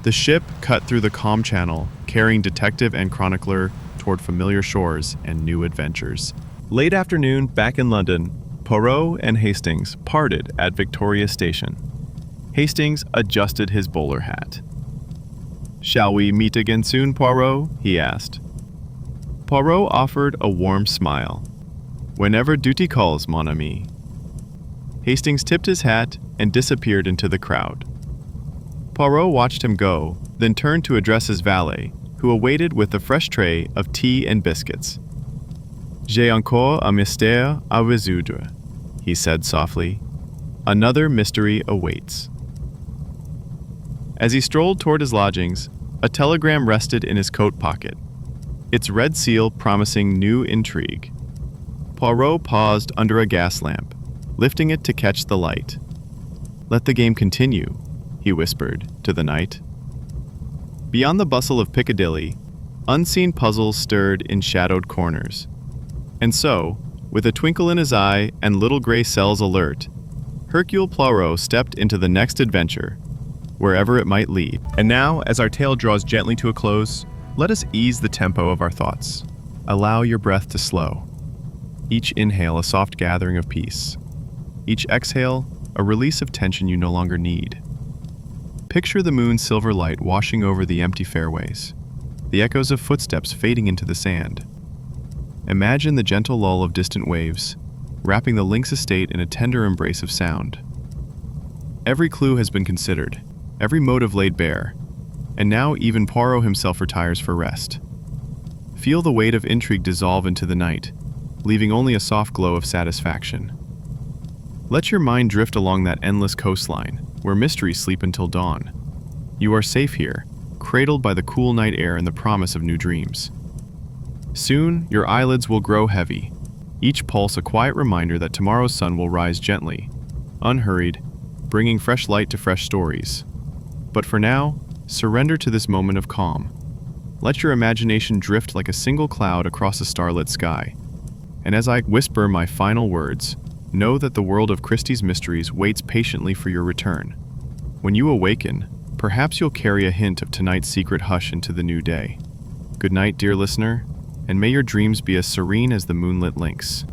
The ship cut through the calm channel, carrying detective and chronicler toward familiar shores and new adventures. Late afternoon, back in London, Poirot and Hastings parted at Victoria Station. Hastings adjusted his bowler hat. Shall we meet again soon, Poirot? He asked. Poirot offered a warm smile. Whenever duty calls, mon ami. Hastings tipped his hat and disappeared into the crowd. Poirot watched him go, then turned to address his valet, who awaited with a fresh tray of tea and biscuits. J'ai encore un mystère à résoudre, he said softly. Another mystery awaits. As he strolled toward his lodgings, a telegram rested in his coat pocket, its red seal promising new intrigue. Poirot paused under a gas lamp, lifting it to catch the light. Let the game continue, he whispered to the night. Beyond the bustle of Piccadilly, unseen puzzles stirred in shadowed corners. And so, with a twinkle in his eye and little gray cells alert, Hercule Poirot stepped into the next adventure, wherever it might lead. And now, as our tale draws gently to a close, let us ease the tempo of our thoughts. Allow your breath to slow. Each inhale a soft gathering of peace. Each exhale a release of tension you no longer need. Picture the moon's silver light washing over the empty fairways, the echoes of footsteps fading into the sand. Imagine the gentle lull of distant waves, wrapping the Lynx estate in a tender embrace of sound. Every clue has been considered, every motive laid bare, and now even Poirot himself retires for rest. Feel the weight of intrigue dissolve into the night, leaving only a soft glow of satisfaction. Let your mind drift along that endless coastline, where mysteries sleep until dawn. You are safe here, cradled by the cool night air and the promise of new dreams. Soon, your eyelids will grow heavy, each pulse a quiet reminder that tomorrow's sun will rise gently, unhurried, bringing fresh light to fresh stories. But for now, surrender to this moment of calm. Let your imagination drift like a single cloud across a starlit sky. And as I whisper my final words, know that the world of Christie's mysteries waits patiently for your return. When you awaken, perhaps you'll carry a hint of tonight's secret hush into the new day. Good night, dear listener, and may your dreams be as serene as the moonlit lynx.